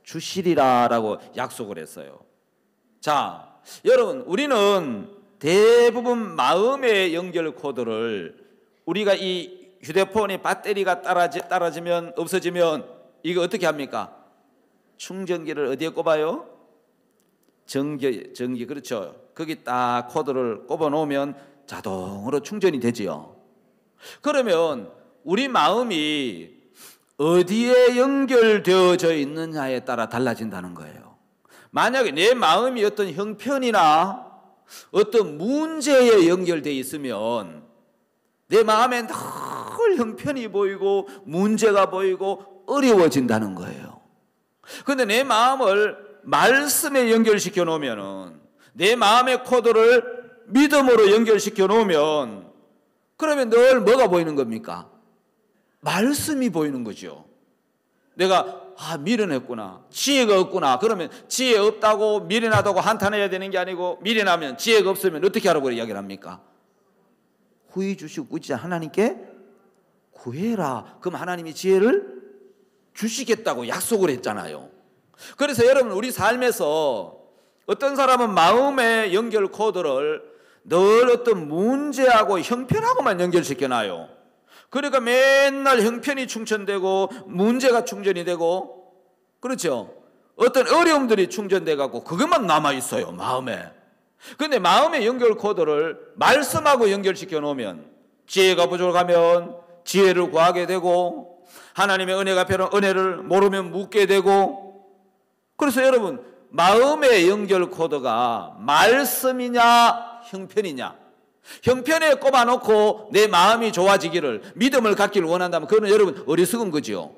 주시리라 라고 약속을 했어요. 자, 여러분, 우리는 대부분 마음의 연결 코드를 우리가 이 휴대폰이 배터리가 떨어지면 없어지면 이거 어떻게 합니까? 충전기를 어디에 꼽아요? 전기, 그렇죠. 거기 딱 코드를 꼽아 놓으면 자동으로 충전이 되지요. 그러면 우리 마음이 어디에 연결되어져 있느냐에 따라 달라진다는 거예요. 만약에 내 마음이 어떤 형편이나 어떤 문제에 연결되어 있으면 내 마음에 늘 형편이 보이고 문제가 보이고 어려워진다는 거예요. 그런데 내 마음을 말씀에 연결시켜 놓으면, 내 마음의 코드를 믿음으로 연결시켜 놓으면, 그러면 늘 뭐가 보이는 겁니까? 말씀이 보이는 거죠. 내가 미련했구나, 지혜가 없구나. 그러면 지혜 없다고 미련하다고 한탄해야 되는 게 아니고, 미련하면 지혜가 없으면 어떻게 하라고 이야기를 합니까? 후히 주시고 꾸짖지 하나님께 구해라. 그럼 하나님이 지혜를 주시겠다고 약속을 했잖아요. 그래서 여러분, 우리 삶에서 어떤 사람은 마음의 연결 코드를 늘 어떤 문제하고 형편하고만 연결시켜놔요. 그러니까 맨날 형편이 충전되고 문제가 충전이 되고, 그렇죠? 어떤 어려움들이 충전돼 갖고 그것만 남아있어요, 마음에. 그런데 마음의 연결 코드를 말씀하고 연결시켜 놓으면, 지혜가 부족하면 지혜를 구하게 되고, 하나님의 은혜가 필요한 은혜를 모르면 묻게 되고. 그래서 여러분, 마음의 연결 코드가 말씀이냐 형편이냐, 형편에 꼽아놓고 내 마음이 좋아지기를, 믿음을 갖기를 원한다면 그거는 여러분 어리석은 거죠.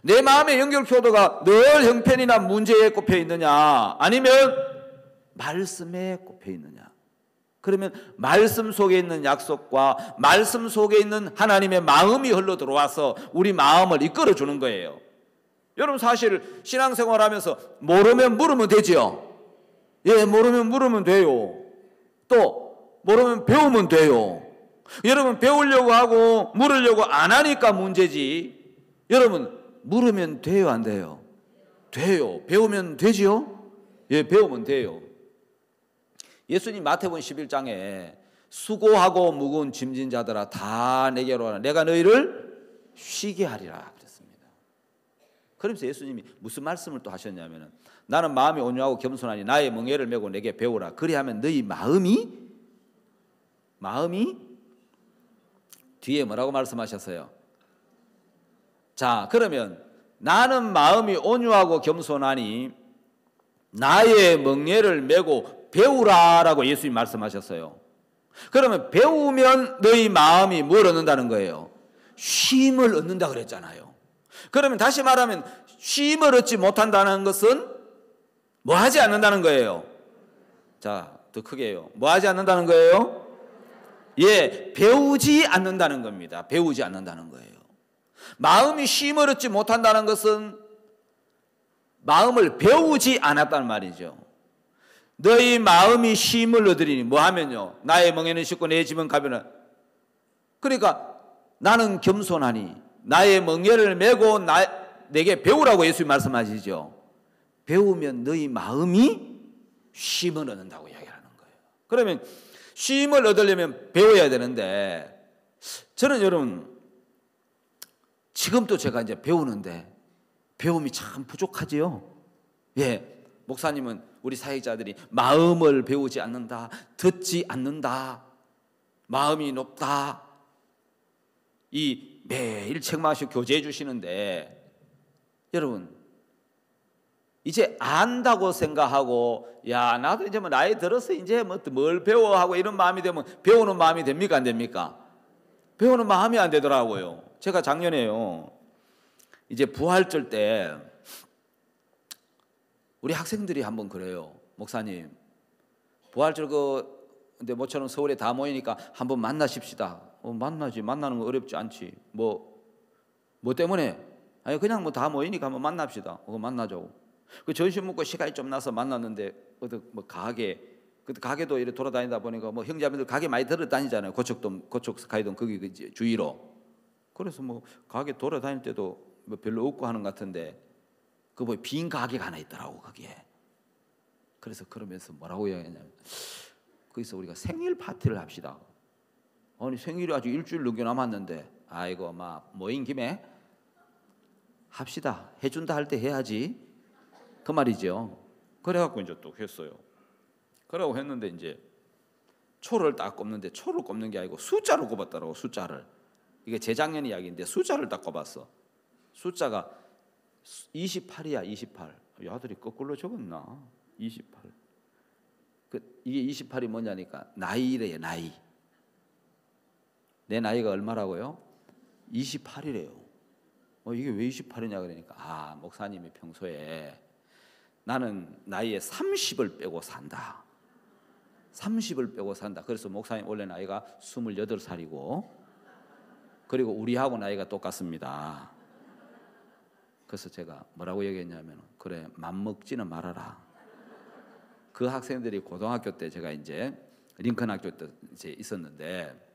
내 마음의 연결 코드가 늘 형편이나 문제에 꼽혀 있느냐, 아니면 말씀에 꼽혀 있느냐. 그러면 말씀 속에 있는 약속과 말씀 속에 있는 하나님의 마음이 흘러 들어와서 우리 마음을 이끌어 주는 거예요. 여러분, 사실 신앙생활하면서 모르면 물으면 되지요. 예, 모르면 물으면 돼요. 또 모르면 배우면 돼요. 여러분, 배우려고 하고 물으려고 안 하니까 문제지. 여러분, 물으면 돼요, 안 돼요? 돼요. 배우면 되지요? 예, 배우면 돼요. 예수님 마태복음 11장에 수고하고 무거운 짐진 자들아 다 내게로 와라, 내가 너희를 쉬게 하리라 그랬습니다. 그러면서 예수님이 무슨 말씀을 또 하셨냐면, 나는 마음이 온유하고 겸손하니 나의 멍에를 메고 내게 배우라. 그리하면 너희 마음이 뒤에 뭐라고 말씀하셨어요? 자, 그러면 나는 마음이 온유하고 겸손하니 나의 멍에를 메고 배우라라고 예수님 말씀하셨어요. 그러면 배우면 너희 마음이 뭘 얻는다는 거예요? 쉼을 얻는다 그랬잖아요. 그러면 다시 말하면 쉼을 얻지 못한다는 것은 뭐 하지 않는다는 거예요? 자, 더 크게 해요. 뭐 하지 않는다는 거예요? 예, 배우지 않는다는 겁니다. 배우지 않는다는 거예요. 마음이 쉼을 얻지 못한다는 것은 마음을 배우지 않았다는 말이죠. 너희 마음이 쉼을 얻으리니 뭐 하면요? 나의 멍에는 쉽고 내 짐은 가벼나. 그러니까 나는 겸손하니 나의 멍에를 메고 내게 배우라고 예수님 말씀하시죠. 배우면 너희 마음이 쉼을 얻는다고 이야기하는 거예요. 그러면 쉼을 얻으려면 배워야 되는데, 저는 여러분 지금도 제가 이제 배우는데 배움이 참 부족하지요. 예, 목사님은 우리 사역자들이 마음을 배우지 않는다, 듣지 않는다, 마음이 높다, 이 매일 책마시고 교제해 주시는데 여러분 이제 안다고 생각하고 야 나도 이제 뭐 나이 들어서 이제 뭐 뭘 배워 하고 이런 마음이 되면 배우는 마음이 됩니까 안 됩니까? 배우는 마음이 안 되더라고요. 제가 작년에요 이제 부활절 때 우리 학생들이 한번 그래요. 목사님 부활절 근데 모처럼 서울에 다 모이니까 한번 만나십시다. 만나지. 만나는 거 어렵지 않지. 뭐 때문에? 아니 그냥 뭐 다 모이니까 한번 만납시다. 만나자고. 그 점심 먹고 시간이 좀 나서 만났는데 어디 뭐 가게도 이렇게 돌아다니다 보니까 뭐 형제자매들 가게 많이 들어다니잖아요. 고척 스카이동 거기 주위로. 그래서 뭐 가게 돌아다닐 때도 뭐 별로 없고 하는 것 같은데 그 뭐 빈 가게가 하나 있더라고 거기에. 그래서 그러면서 뭐라고 이야기했냐면 거기서 우리가 생일 파티를 합시다. 아니 생일이 아직 일주일 넘게 남았는데 아이고 막 모인 김에 합시다. 해준다 할 때 해야지 그 말이죠. 그래갖고 이제 또 했어요. 그러고 했는데 이제 초를 딱 꼽는데 초를 꼽는 게 아니고 숫자로 꼽았더라고. 숫자를. 이게 재작년 이야기인데 숫자를 딱 꼽았어. 숫자가 28이야. 28. 이 아들이 거꾸로 적었나? 28. 이게 28이 뭐냐니까 나이래요. 나이. 내 나이가 얼마라고요? 28이래요. 이게 왜 28이냐 그러니까 목사님이 평소에 나는 나이에 30을 빼고 산다. 30을 빼고 산다. 그래서 목사님 원래 나이가 28살이고 그리고 우리하고 나이가 똑같습니다. 그래서 제가 뭐라고 얘기했냐면 그래 맘먹지는 말아라. 그 학생들이 고등학교 때 제가 이제 링컨 학교 때 이제 있었는데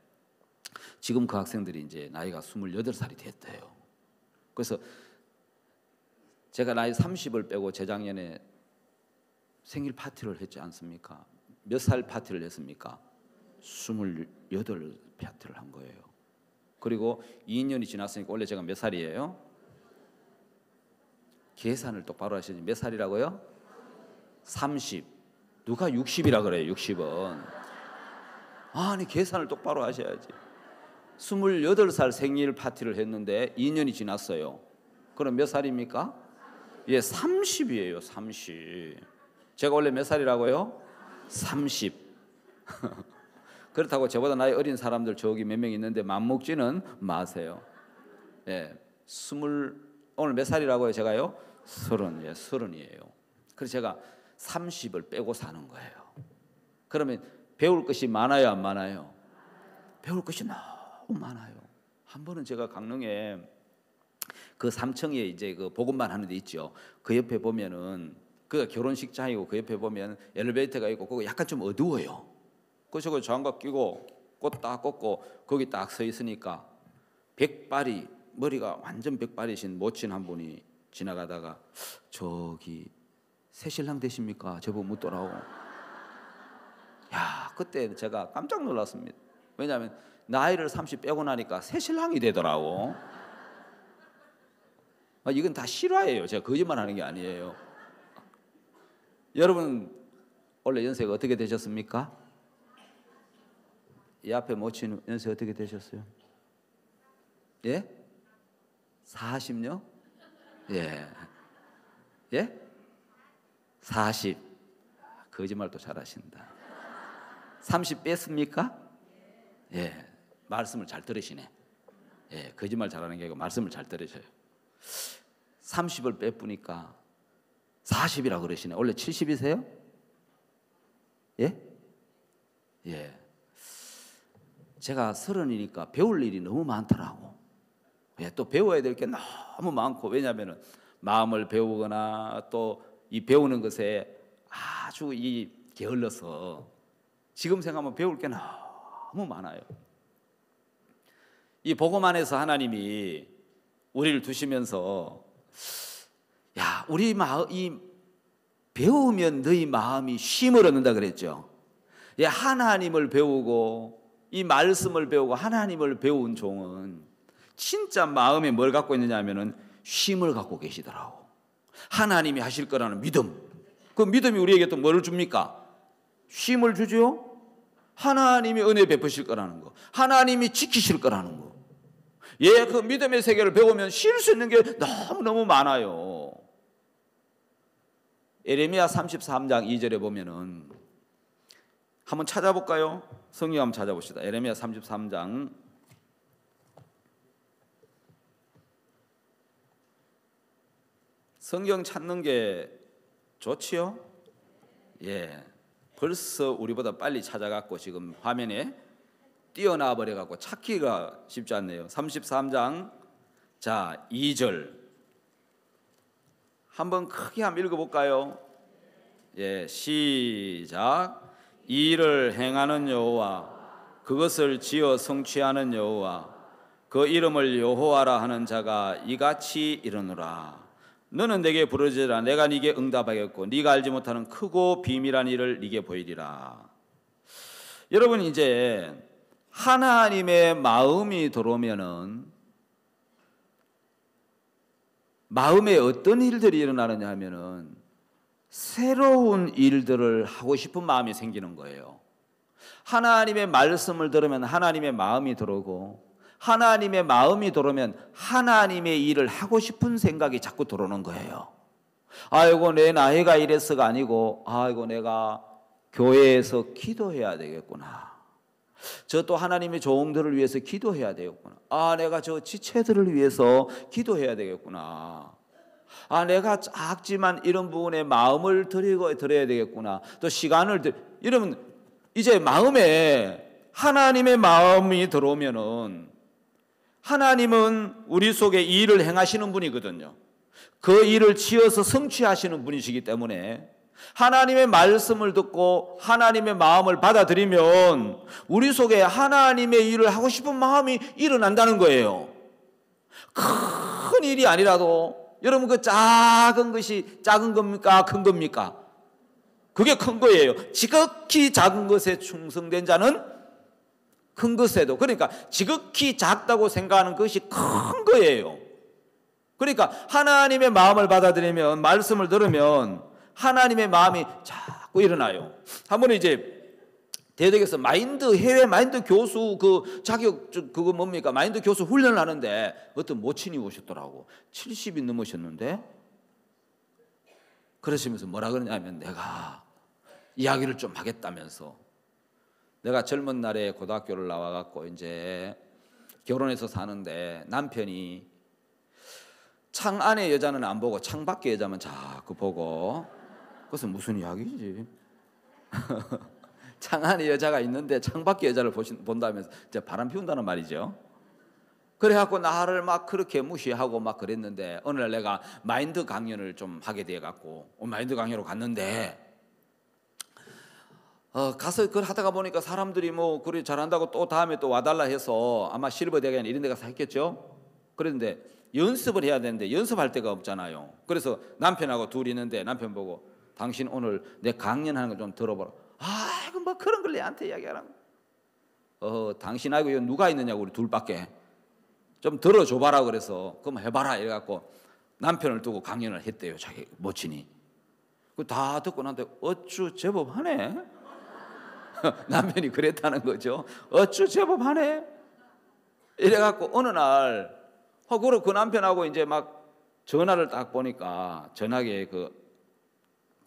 지금 그 학생들이 이제 나이가 28살이 됐대요. 그래서 제가 나이 30을 빼고 재작년에 생일 파티를 했지 않습니까? 몇 살 파티를 했습니까? 28 파티를 한 거예요. 그리고 2년이 지났으니까 원래 제가 몇 살이에요? 계산을 똑바로 하시지. 몇 살이라고요? 30. 누가 60이라 그래요? 60은. 아니 계산을 똑바로 하셔야지. 28살 생일 파티를 했는데 2년이 지났어요. 그럼 몇 살입니까? 예, 30이에요. 30. 제가 원래 몇 살이라고요? 30. 그렇다고 저보다 나이 어린 사람들 저기 몇 명 있는데 맘먹지는 마세요. 예, 오늘 몇 살이라고요? 제가요? 30. 예, 30이에요. 그래서 제가 30을 빼고 사는 거예요. 그러면 배울 것이 많아요, 안 많아요? 배울 것이 너무 많아요. 한 번은 제가 강릉에 그 3층에 이제 그 복음반 하는 데 있죠. 그 옆에 보면은 그 결혼식장이고 그 옆에 보면 엘리베이터가 있고 그거 약간 좀 어두워요. 그래서 그 장갑 끼고 꽃 딱 꽂고 거기 딱 서 있으니까 백발이 머리가 완전 백발이신 모친 한 분이 지나가다가 저기 새신랑 되십니까? 저보고 묻더라고. 야, 그때 제가 깜짝 놀랐습니다. 왜냐하면 나이를 30 빼고 나니까 새신랑이 되더라고. 이건 다 실화예요. 제가 거짓말하는 게 아니에요. 여러분 원래 연세가 어떻게 되셨습니까? 이 앞에 모친 연세 어떻게 되셨어요? 예? 40요? 예. 예? 40. 거짓말도 잘하신다. 30 뺐습니까? 예. 말씀을 잘 들으시네. 예. 거짓말 잘하는 게 아니고 말씀을 잘 들으셔요. 30을 빼보니까 40이라고 그러시네. 원래 70이세요? 예? 예. 제가 30이니까 배울 일이 너무 많더라고. 예, 또 배워야 될 게 너무 많고, 왜냐하면 마음을 배우거나 또 이 배우는 것에 아주 이 게을러서 지금 생각하면 배울 게 너무 많아요. 이 복음 안에서 하나님이 우리를 두시면서 야, 우리 이 배우면 너희 마음이 쉼을 얻는다 그랬죠. 예, 하나님을 배우고 이 말씀을 배우고 하나님을 배운 종은 진짜 마음에 뭘 갖고 있느냐 하면은 쉼을 갖고 계시더라고. 하나님이 하실 거라는 믿음. 그 믿음이 우리에게 또 뭐를 줍니까? 쉼을 주죠. 하나님이 은혜 베푸실 거라는 거, 하나님이 지키실 거라는 거. 예, 그 믿음의 세계를 배우면 쉴 수 있는 게 너무너무 많아요. 예레미야 33장 2절에 보면은 한번 찾아볼까요? 성경 한번 찾아봅시다. 예레미야 33장. 성경 찾는 게 좋지요? 예. 벌써 우리보다 빨리 찾아갖고 지금 화면에 띄어나와 버려갖고 찾기가 쉽지 않네요. 33장 자 2절 한번 크게 한번 읽어볼까요? 예, 시작. 이를 행하는 여호와, 그것을 지어 성취하는 여호와, 그 이름을 여호와라 하는 자가 이같이 이르노라. 너는 내게 부르짖으라. 내가 네게 응답하겠고 네가 알지 못하는 크고 비밀한 일을 네게 보이리라. 여러분, 이제 하나님의 마음이 들어오면은 마음에 어떤 일들이 일어나느냐 하면은 새로운 일들을 하고 싶은 마음이 생기는 거예요. 하나님의 말씀을 들으면 하나님의 마음이 들어오고, 하나님의 마음이 들어오면 하나님의 일을 하고 싶은 생각이 자꾸 들어오는 거예요. 아이고 내 나이가 이래서가 아니고, 아이고 내가 교회에서 기도해야 되겠구나. 저 또 하나님의 종들을 위해서 기도해야 되겠구나. 아, 내가 저 지체들을 위해서 기도해야 되겠구나. 아, 내가 작지만 이런 부분에 마음을 드려야 되겠구나. 또 시간을 여러분, 이제 마음에 하나님의 마음이 들어오면은 하나님은 우리 속에 이 일을 행하시는 분이거든요. 그 일을 지어서 성취하시는 분이시기 때문에 하나님의 말씀을 듣고 하나님의 마음을 받아들이면 우리 속에 하나님의 일을 하고 싶은 마음이 일어난다는 거예요. 큰 일이 아니라도 여러분, 그 작은 것이 작은 겁니까? 큰 겁니까? 그게 큰 거예요. 지극히 작은 것에 충성된 자는 큰 것에도, 그러니까 지극히 작다고 생각하는 것이 큰 거예요. 그러니까 하나님의 마음을 받아들이면, 말씀을 들으면 하나님의 마음이 자꾸 일어나요. 한 번은 이제 대덕에서 해외 마인드 교수 그 자격, 그거 뭡니까? 마인드 교수 훈련을 하는데 어떤 모친이 오셨더라고. 70이 넘으셨는데, 그러시면서 뭐라 그러냐면, 내가 이야기를 좀 하겠다면서, 내가 젊은 날에 고등학교를 나와갖고 이제 결혼해서 사는데 남편이 창 안에 여자는 안 보고 창 밖에 여자만 자꾸 보고, 그것은 무슨 이야기지? 창 안에 여자가 있는데 창 밖에 여자를 본다면서 이제 바람 피운다는 말이죠. 그래갖고 나를 막 그렇게 무시하고 막 그랬는데, 어느 날 내가 마인드 강연을 좀 하게 돼갖고 마인드 강연으로 갔는데, 가서 그걸 하다가 보니까 사람들이 뭐 그래 잘한다고 또 다음에 또 와달라 해서 아마 실버 대학이나 이런 데 가서 했겠죠. 그런데 연습을 해야 되는데 연습할 데가 없잖아요. 그래서 남편하고 둘이 있는데 남편 보고, 당신 오늘 내 강연하는 거 좀 들어보라. 아이고 뭐 그런 걸 내한테 이야기하라고. 당신하고 여기 누가 있느냐고, 우리 둘밖에. 좀 들어줘봐라. 그래서 그럼 해봐라 이래갖고 남편을 두고 강연을 했대요, 자기 모친이. 그 다 듣고 나한테 어쭈 제법 하네. 남편이 그랬다는 거죠. 어쭈 제법 하네. 이래갖고 어느 날 그리고 그 남편하고 이제 막 전화를 딱 보니까 전화기에 그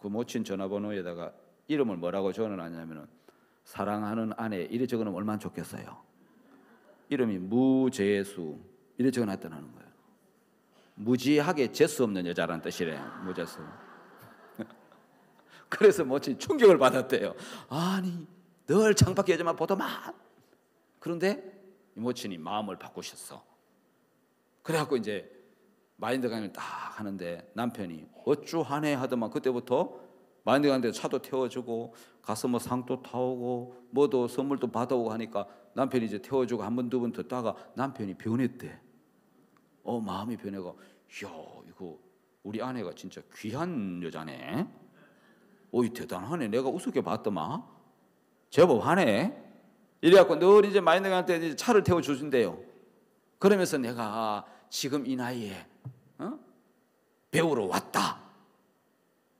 모친 전화번호에다가 이름을 뭐라고 적어놨냐면은 사랑하는 아내 이래 적어놓으면 얼마나 좋겠어요. 이름이 무재수 이래 적어놨다는 거예요. 무지하게 재수 없는 여자라는 뜻이래. 무재수. 그래서 모친이 충격을 받았대요. 아니 늘 창밖에 여자만 보더만. 그런데 이 모친이 마음을 바꾸셨어. 그래갖고 이제 마인드 강의를 딱 하는데 남편이 어쭈하네 하더만, 그때부터 마인드 강의에 차도 태워주고 가서 뭐 상도 타오고 뭐도 선물도 받아오고 하니까 남편이 이제 태워주고 한 번 두 번 듣다가 남편이 변했대. 마음이 변해가, 이야 이거 우리 아내가 진짜 귀한 여자네. 이 대단하네. 내가 우습게 봤더만 제법 하네. 이래갖고 늘 이제 마인드한테 차를 태워 주신대요. 그러면서 내가 지금 이 나이에 배우러 왔다.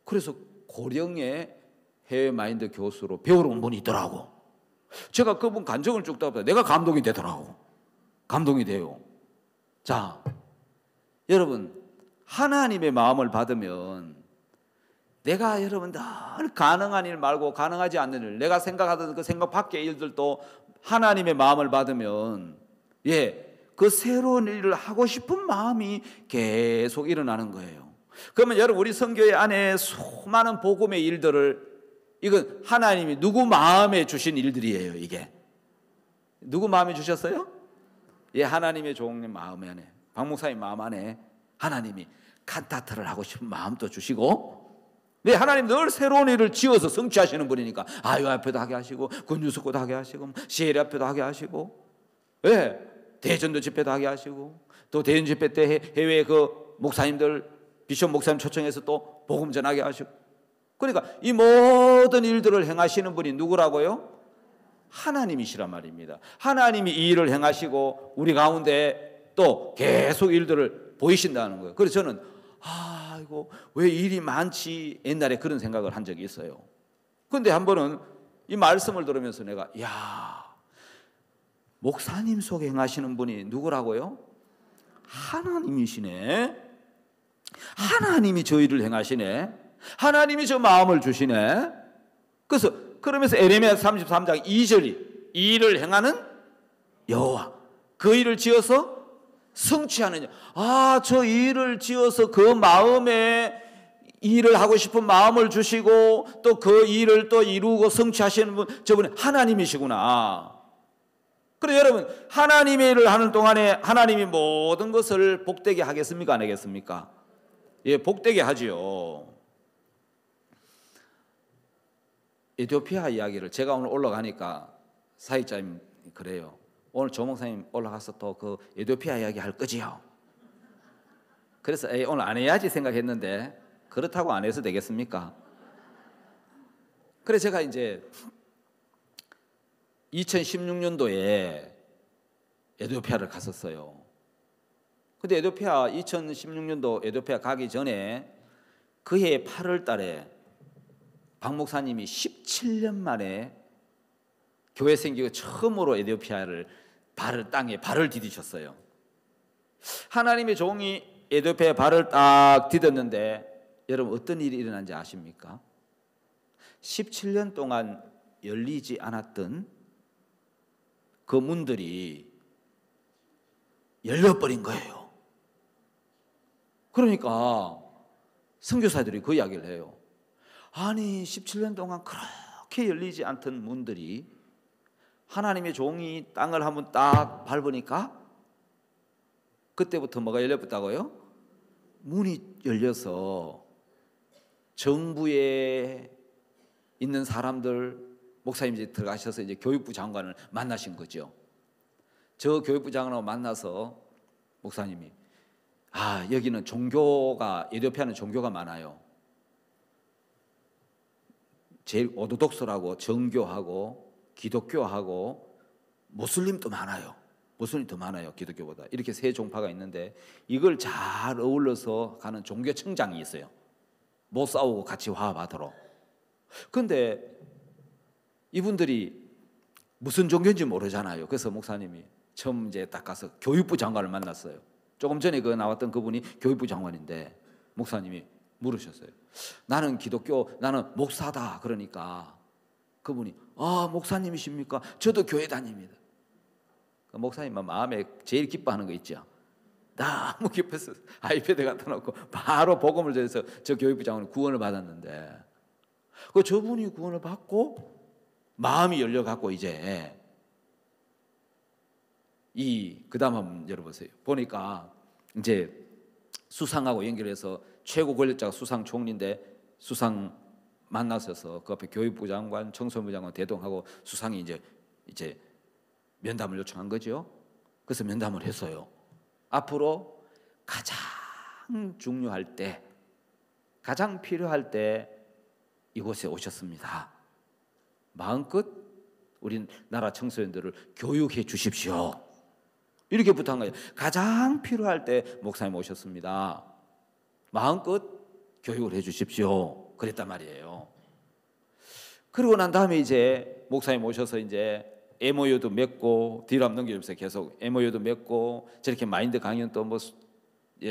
그래서 고령의 해외 마인드 교수로 배우러 온 분이 있더라고. 제가 그분 간증을 쭉 듣다 내가 감동이 되더라고. 감동이 돼요. 자, 여러분, 하나님의 마음을 받으면 내가 여러분 늘 가능한 일 말고 가능하지 않는 일, 내가 생각하던 그 생각 밖의 일들도 하나님의 마음을 받으면 그 새로운 일을 하고 싶은 마음이 계속 일어나는 거예요. 그러면 여러분, 우리 선교회 안에 수많은 복음의 일들을, 이건 하나님이 누구 마음에 주신 일들이에요. 이게 누구 마음에 주셨어요? 하나님의 종님 마음 안에, 박 목사님 마음 안에 하나님이 칸타타를 하고 싶은 마음도 주시고, 하나님 늘 새로운 일을 지어서 성취하시는 분이니까 아유 앞에도 하게 하시고 군유숙고도 하게 하시고 시에리 앞에도 하게 하시고 대전도 집회도 하게 하시고 또 대전 집회 때 해외 그 목사님들 비숍 목사님 초청해서 또 복음 전하게 하시고, 그러니까 이 모든 일들을 행하시는 분이 누구라고요? 하나님이시란 말입니다. 하나님이 이 일을 행하시고 우리 가운데 또 계속 일들을 보이신다는 거예요. 그래서 저는 이거 왜 일이 많지? 옛날에 그런 생각을 한 적이 있어요. 그런데 한 번은 이 말씀을 들으면서 내가 목사님 속에 행하시는 분이 누구라고요? 하나님이시네. 하나님이 저 일을 행하시네. 하나님이 저 마음을 주시네. 그러면서 에레미야 33장 2절이 이 일을 행하는 여호와, 그 일을 지어서 성취하느냐. 저 일을 지어서 그 마음에 일을 하고 싶은 마음을 주시고 또 그 일을 또 이루고 성취하시는 분, 저분이 하나님이시구나. 그래 여러분, 하나님의 일을 하는 동안에 하나님이 모든 것을 복되게 하겠습니까? 안 하겠습니까? 복되게 하지요. 에티오피아 이야기를 제가 오늘 올라가니까 사역자님 그래요. 오늘 조 목사님 올라가서 또 그 에티오피아 이야기 할 거지요. 그래서 오늘 안 해야지 생각했는데 그렇다고 안 해서 되겠습니까? 그래서 제가 이제 2016년도에 에티오피아를 갔었어요. 근데 2016년도 에티오피아 가기 전에 그해 8월 달에 박 목사님이 17년 만에 교회 생기고 처음으로 에티오피아를 땅에 발을 디디셨어요. 하나님의 종이 에티오피아에 발을 딱 디뎠는데 여러분 어떤 일이 일어난지 아십니까? 17년 동안 열리지 않았던 그 문들이 열려버린 거예요. 그러니까 선교사들이 그 이야기를 해요. 아니 17년 동안 그렇게 열리지 않던 문들이 하나님의 종이 땅을 한번 딱 밟으니까 그때부터 뭐가 열렸다고요? 문이 열려서 정부에 있는 사람들, 목사님 이제 들어가셔서 이제 교육부 장관을 만나신 거죠. 저 교육부 장관을 만나서 목사님이 여기는 종교가, 에티오피아는 종교가 많아요. 제일 오르독스라고 정교하고 기독교하고 무슬림도 많아요. 무슬림이 더 많아요, 기독교보다. 이렇게 세 종파가 있는데 이걸 잘 어울러서 가는 종교청장이 있어요. 못 싸우고 같이 화합하도록. 그런데 이분들이 무슨 종교인지 모르잖아요. 그래서 목사님이 처음 이제 딱 가서 교육부 장관을 만났어요. 조금 전에 나왔던 그분이 교육부 장관인데 목사님이 물으셨어요. 나는 기독교, 나는 목사다. 그러니까 그분이 목사님이십니까? 저도 교회 다닙니다. 그 목사님은 마음에 제일 기뻐하는 거 있죠. 너무 기뻐서 아이패드 갖다 놓고 바로 복음을 전해서 저 교육부 장관이 구원을 받았는데 저분이 구원을 받고 마음이 열려갖고 이제 그 다음 한번 열어보세요. 보니까 이제 수상하고 연결해서 최고 권력자가 수상 총리인데 수상 만나셔서 그 앞에 교육부 장관, 청소부 장관 대동하고 수상이 이제 면담을 요청한 거죠. 그래서 면담을 했어요. 앞으로 가장 중요할 때, 가장 필요할 때 이곳에 오셨습니다. 마음껏 우리나라 청소년들을 교육해 주십시오. 이렇게 부탁한 거예요. 가장 필요할 때 목사님 오셨습니다. 마음껏 교육을 해 주십시오. 그랬단 말이에요. 그러고 난 다음에 이제 목사님 오셔서 이제 MOU도 맺고, 뒤로 한번 넘겨주세요. 계속 MOU도 맺고, 저렇게 마인드 강연 또 뭐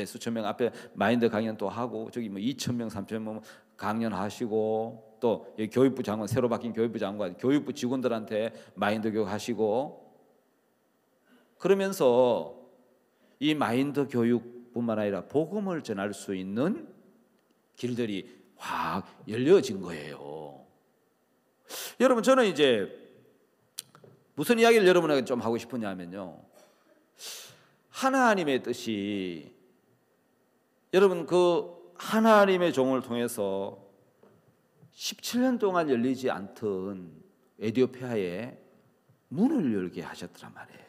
수천 명 앞에 마인드 강연 또 하고, 저기 뭐 2천 명, 3천 명 강연하시고, 또 교육부 장관, 새로 바뀐 교육부 장관, 교육부 직원들한테 마인드 교육하시고, 그러면서 이 마인드 교육뿐만 아니라 복음을 전할 수 있는 길들이 확 열려진 거예요. 여러분, 저는 이제 무슨 이야기를 여러분에게 좀 하고 싶으냐면요, 하나님의 뜻이, 여러분 그 하나님의 종을 통해서 17년 동안 열리지 않던 에티오피아에 문을 열게 하셨더란 말이에요.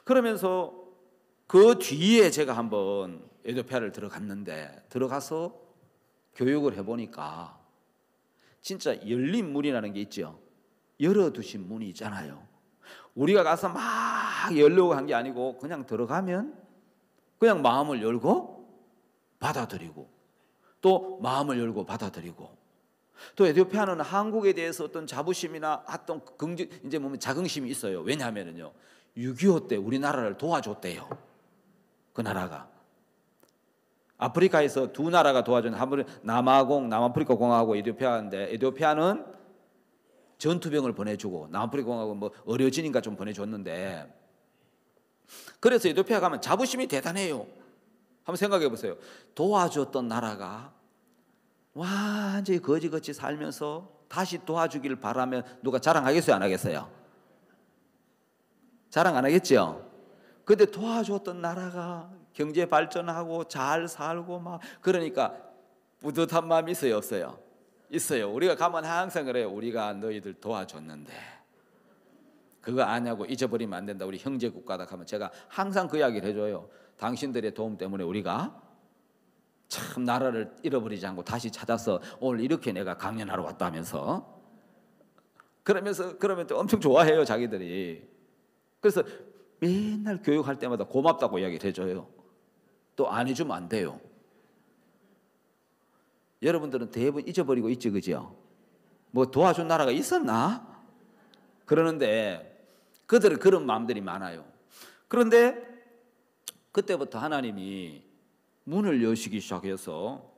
그러면서 그 뒤에 제가 한번 에티오피아를 들어가서 교육을 해보니까 진짜 열린 문이라는 게 있죠. 열어두신 문이 있잖아요. 우리가 가서 막 열려고 한 게 아니고 그냥 들어가면 그냥 마음을 열고 받아들이고, 또 마음을 열고 받아들이고, 또 에티오피아는 한국에 대해서 어떤 자부심이나 어떤 이제 뭐 자긍심이 있어요. 왜냐하면요, 6.25 때 우리나라를 도와줬대요. 그 나라가 아프리카에서 두 나라가 도와준, 남아프리카 공화국하고 에티오피아인데, 에티오피아는 전투병을 보내주고 남아프리카 공화국은 뭐 의료진인가 좀 보내줬는데, 그래서 에티오피아 가면 자부심이 대단해요. 한번 생각해 보세요. 도와줬던 나라가 완전히 거지같이 살면서 다시 도와주기를 바라면 누가 자랑하겠어요, 안 하겠어요? 자랑 안 하겠죠? 근데 도와줬던 나라가 경제 발전하고 잘 살고 막 그러니까 뿌듯한 마음이 있어요, 없어요? 있어요. 우리가 가면 항상 그래요. 우리가 너희들 도와줬는데 그거 아냐고 잊어버리면 안 된다. 우리 형제 국가다 하면 제가 항상 그 이야기를 해줘요. 당신들의 도움 때문에 우리가 참 나라를 잃어버리지 않고 다시 찾아서 오늘 이렇게 내가 강연하러 왔다면서, 그러면 또 엄청 좋아해요, 자기들이. 그래서 맨날 교육할 때마다 고맙다고 이야기를 해줘요. 또 안 해주면 안 돼요. 여러분들은 대부분 잊어버리고 있지, 그죠? 뭐 도와준 나라가 있었나? 그러는데 그들은 그런 마음들이 많아요. 그런데 그때부터 하나님이 문을 여시기 시작해서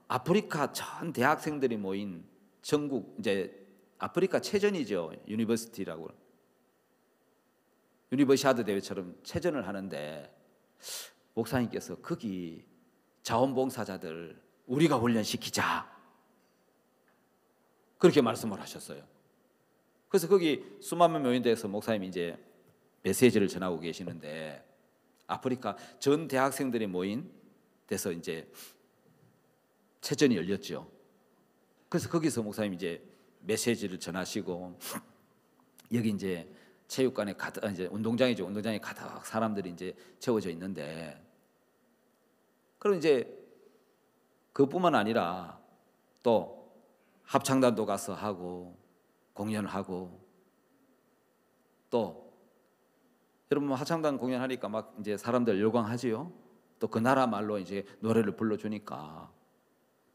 아프리카 전 대학생들이 모인 전국, 이제 아프리카 체전이죠. 유니버시티라고, 유니버시아드 대회처럼 체전을 하는데, 목사님께서 거기 자원봉사자들 우리가 훈련시키자, 그렇게 말씀을 하셨어요. 그래서 거기 수만 명 모인 데서 목사님이 이제 메시지를 전하고 계시는데, 아프리카 전 대학생들이 모인 데서 이제 체전이 열렸죠. 그래서 거기서 목사님이 이제 메시지를 전하시고, 여기 이제 체육관에 가득, 이제 운동장이죠. 운동장에 가득 사람들이 이제 채워져 있는데, 그럼 이제 그뿐만 아니라 또 합창단도 가서 하고 공연을 하고, 또 여러분 합창단 공연하니까 막 이제 사람들 열광하지요. 또 그 나라 말로 이제 노래를 불러주니까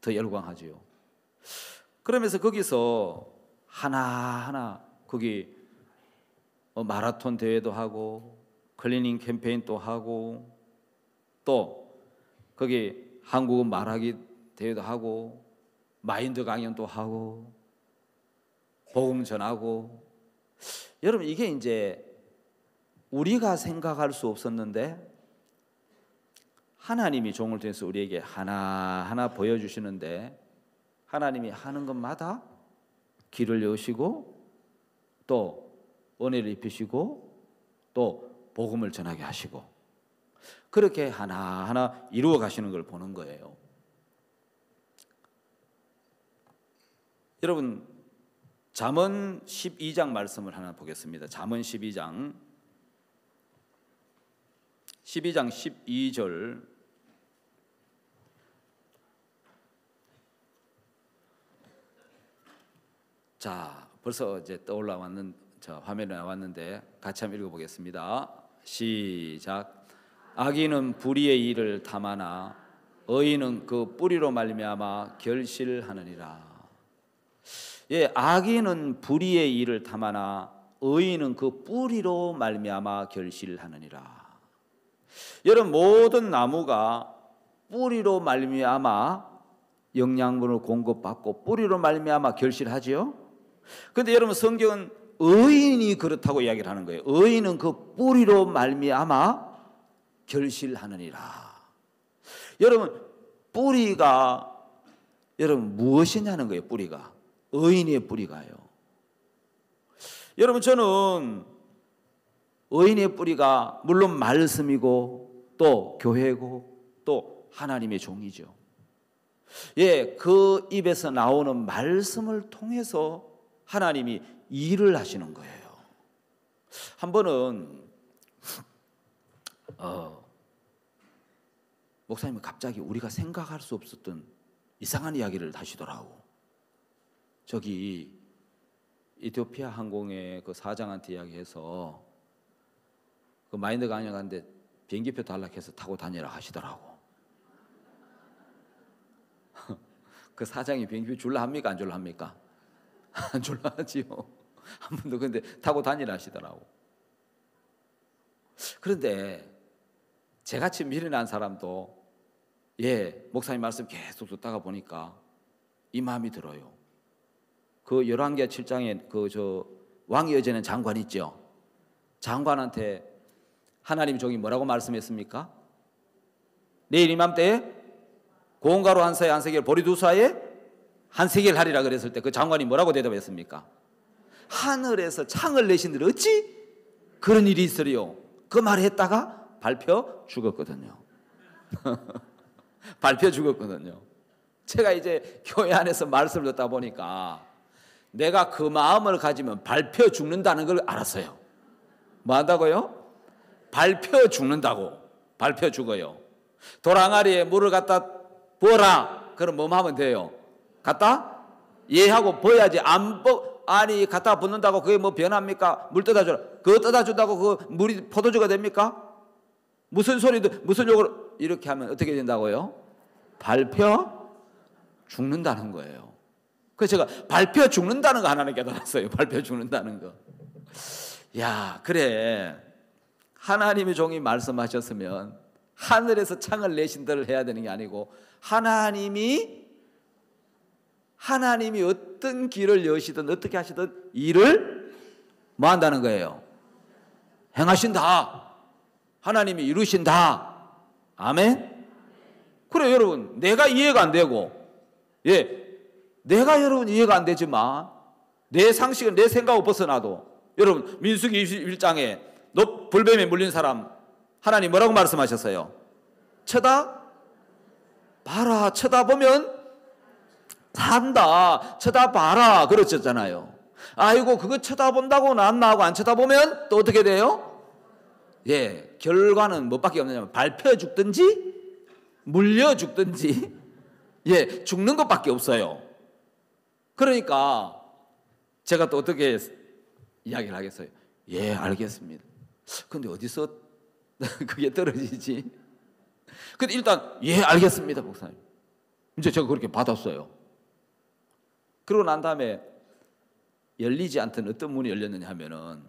더 열광하지요. 그러면서 거기서 하나하나 거기 마라톤 대회도 하고 클리닝 캠페인도 하고, 또 거기 한국어 말하기 대회도 하고 마인드 강연도 하고 복음 전하고. 여러분, 이게 이제 우리가 생각할 수 없었는데 하나님이 종을 통해서 우리에게 하나하나 보여주시는데, 하나님이 하는 것마다 길을 여시고 또 은혜를 입히시고 또 복음을 전하게 하시고, 그렇게 하나하나 이루어 가시는 걸 보는 거예요. 여러분, 잠언 12장 말씀을 하나 보겠습니다. 잠언 12장 12절 자, 벌써 이제 떠올라왔는 화면에 나왔는데 같이 한번 읽어보겠습니다. 시작. 악인은 불의의 일을 탐하나 의인은 그 뿌리로 말미암아 결실하느니라. 예, 악인은 불의의 일을 탐하나 의인은 그 뿌리로 말미암아 결실하느니라. 여러분, 모든 나무가 뿌리로 말미암아 영양분을 공급받고 뿌리로 말미암아 결실하지요. 그런데 여러분, 성경은 의인이 그렇다고 이야기를 하는 거예요. 의인은 그 뿌리로 말미암아 결실하느니라. 여러분, 뿌리가 여러분 무엇이냐는 거예요. 뿌리가 의인의 뿌리가요. 여러분, 저는 의인의 뿌리가 물론 말씀이고 또 교회고 또 하나님의 종이죠. 예, 그 입에서 나오는 말씀을 통해서 하나님이 일을 하시는 거예요. 한 번은 목사님이 갑자기 우리가 생각할 수 없었던 이상한 이야기를 하시더라고. 저기 이티오피아 항공의 그 사장한테 이야기해서 그 마인드 강연 가는데 비행기표 달라해서 타고 다니라 하시더라고. 그 사장이 비행기표 줄라 합니까? 안 줄라 합니까? 안 줄라 하지요. 한 번도. 근데 타고 다니라 하시더라고. 그런데 저같이 미련한 사람도 예, 목사님 말씀 계속 듣다가 보니까 이 마음이 들어요. 그 열왕기하 7장에 그 왕이 여제는 장관 있죠. 장관한테 하나님 종이 뭐라고 말씀했습니까? 내일 이맘때에 고운가루 한 사에 한 세겔, 보리 두 사에 한 세겔 하리라 그랬을 때 그 장관이 뭐라고 대답했습니까? 하늘에서 창을 내신들 어찌 그런 일이 있으리요? 그 말을 했다가 밟혀 죽었거든요. 밟혀 죽었거든요. 제가 이제 교회 안에서 말씀을 듣다 보니까 내가 그 마음을 가지면 밟혀 죽는다는 걸 알았어요. 뭐 한다고요? 밟혀 죽는다고. 밟혀 죽어요. 돌항아리에 물을 갖다 부어라. 그럼 뭐 하면 돼요? 갖다 예하고 부어야지. 아니 갖다 붓는다고 그게 뭐 변합니까? 물 떠다 줘라. 그거 떠다 준다고 그 물이 포도주가 됩니까? 무슨 소리도 무슨 욕을 이렇게 하면 어떻게 된다고요? 밟혀 죽는다는 거예요. 그래서 제가 밟혀 죽는다는 거 하나는 깨달았어요. 밟혀 죽는다는 거. 야, 그래. 하나님의 종이 말씀하셨으면 하늘에서 창을 내신들 해야 되는 게 아니고 하나님이 어떤 길을 여시든 어떻게 하시든 일을 뭐 한다는 거예요? 행하신다. 하나님이 이루신다. 아멘. 그래, 여러분, 내가 이해가 안 되고 내가 여러분 이해가 안 되지만 내 상식은 내 생각을 벗어나도 여러분 민수기 21장에 불뱀에 물린 사람 하나님 뭐라고 말씀하셨어요? 쳐다봐라. 쳐다보면 산다. 쳐다봐라. 그러셨잖아요. 아이고 그거 쳐다본다고 낫나하고 안 쳐다보면 또 어떻게 돼요? 예, 결과는 뭐밖에 없느냐면 밟혀 죽든지 물려 죽든지 예, 죽는 것밖에 없어요. 그러니까 제가 또 어떻게 이야기를 하겠어요? 예, 알겠습니다. 근데 어디서 그게 떨어지지? 근데 일단 예, 알겠습니다, 목사님. 이제 제가 그렇게 받았어요. 그러고 난 다음에 열리지 않던 어떤 문이 열렸느냐 하면은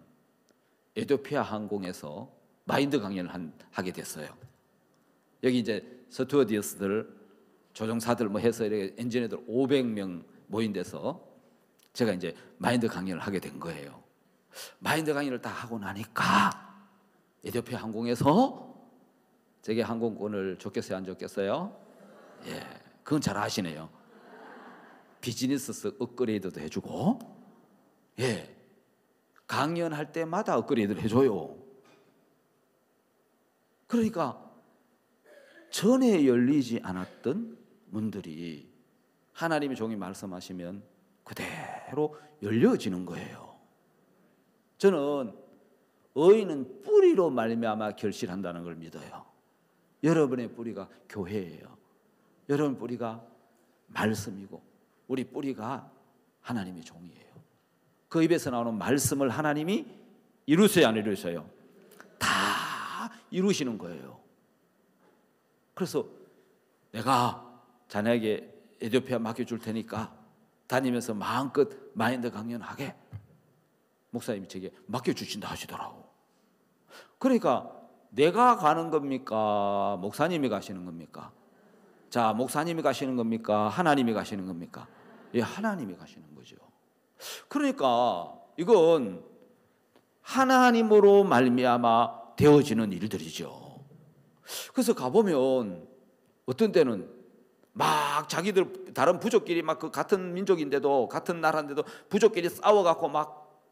에티오피아 항공에서 마인드 강연을 하게 됐어요. 여기 이제 스튜어디스들, 조종사들 뭐 해서 이렇게 엔지니어들 500명 모인 데서 제가 이제 마인드 강연을 하게 된 거예요. 마인드 강연을 다 하고 나니까 에티오피아 항공에서 제게 항공권을 줬겠어요, 안 줬겠어요? 예, 그건 잘 아시네요. 비즈니스 업그레이드도 해주고, 예, 강연할 때마다 업그레이드를 해줘요. 그러니까 전에 열리지 않았던 문들이 하나님의 종이 말씀하시면 그대로 열려지는 거예요. 저는 의인은 뿌리로 말미암아 결실한다는 걸 믿어요. 여러분의 뿌리가 교회예요. 여러분 뿌리가 말씀이고 우리 뿌리가 하나님의 종이에요. 그 입에서 나오는 말씀을 하나님이 이루세요, 안 이루세요? 다 이루시는 거예요. 그래서 내가 자네에게 에티오피아 맡겨줄 테니까 다니면서 마음껏 마인드 강연하게 목사님이 제게 맡겨주신다 하시더라고. 그러니까 내가 가는 겁니까? 목사님이 가시는 겁니까? 자, 목사님이 가시는 겁니까? 하나님이 가시는 겁니까? 예, 하나님이 가시는 거죠. 그러니까 이건 하나님으로 말미암아 되어지는 일들이죠. 그래서 가보면 어떤 때는 막 자기들 다른 부족끼리 막 그 같은 민족인데도 같은 나라인데도 부족끼리 싸워갖고 막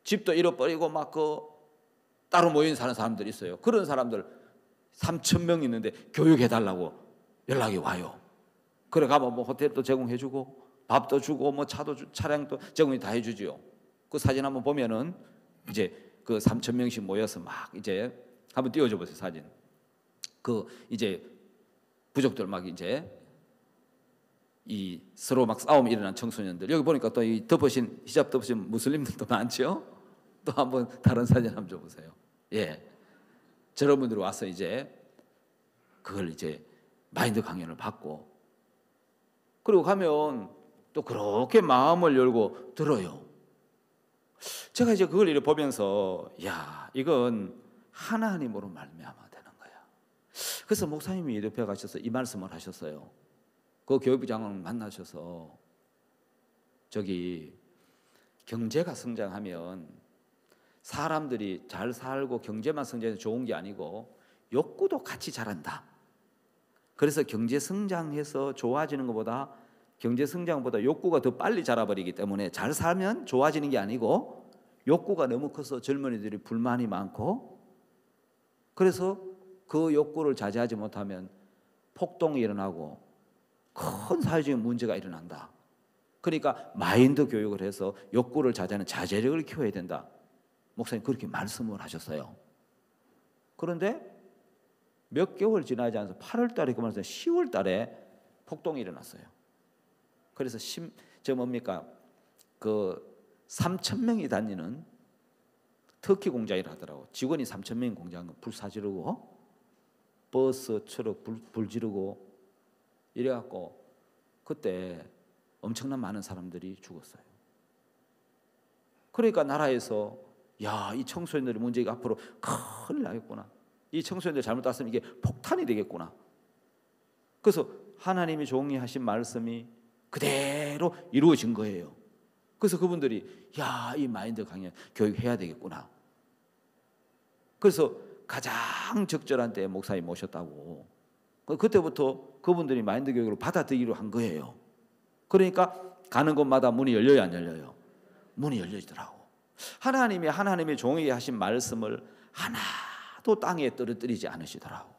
집도 잃어버리고 막 그 따로 모여 사는 사람들이 있어요. 그런 사람들 3,000명 있는데 교육해달라고 연락이 와요. 그래 가면 뭐 호텔도 제공해주고 밥도 주고 뭐 차량도 제공이 다 해주지요. 그 사진 한번 보면은 이제 그 3,000명씩 모여서 막 이제 한번 띄워줘 보세요, 사진. 그 이제 부족들 막 이제 이 서로 막 싸움이 일어난 청소년들. 여기 보니까 또 이 덮으신 히잡 덮으신 무슬림들도 많죠. 또 한번 다른 사진 한번 줘보세요. 예, 저런 분들이 와서 이제 그걸 이제 마인드 강연을 받고 그리고 가면 또 그렇게 마음을 열고 들어요. 제가 이제 그걸 이렇게 보면서 야, 이건 하나님으로 말미암아 되는 거야. 그래서 목사님이 에티오피아 가셔서 이 말씀을 하셨어요. 그 교육부 장관을 만나셔서 저기 경제가 성장하면 사람들이 잘 살고 경제만 성장해서 좋은 게 아니고 욕구도 같이 자란다. 그래서 경제 성장해서 좋아지는 것보다 경제 성장보다 욕구가 더 빨리 자라버리기 때문에 잘 살면 좋아지는 게 아니고 욕구가 너무 커서 젊은이들이 불만이 많고 그래서 그 욕구를 자제하지 못하면 폭동이 일어나고 큰 사회적인 문제가 일어난다. 그러니까 마인드 교육을 해서 욕구를 자제하는 자제력을 키워야 된다. 목사님 그렇게 말씀을 하셨어요. 그런데 몇 개월 지나지 않아서 8월 달에 그만해서 10월 달에 폭동이 일어났어요. 그래서 저 뭡니까 그 3,000명이 다니는 터키 공장이라 하더라고. 직원이 3,000명인 공장 불 사지르고 버스 트럭 불 지르고 이래갖고 그때 엄청난 많은 사람들이 죽었어요. 그러니까 나라에서 야, 이 청소년들의 문제가 앞으로 큰일 나겠구나. 이 청소년들 잘못 따으면 이게 폭탄이 되겠구나. 그래서 하나님이 종이하신 말씀이 그대로 이루어진 거예요. 그래서 그분들이 야, 이 마인드 강연 교육해야 되겠구나. 그래서 가장 적절한 때에 목사님 모셨다고. 그때부터 그분들이 마인드 교육을 받아들이기로 한 거예요. 그러니까 가는 곳마다 문이 열려요, 안 열려요? 문이 열려지더라고. 하나님의 종에게 하신 말씀을 하나도 땅에 떨어뜨리지 않으시더라고.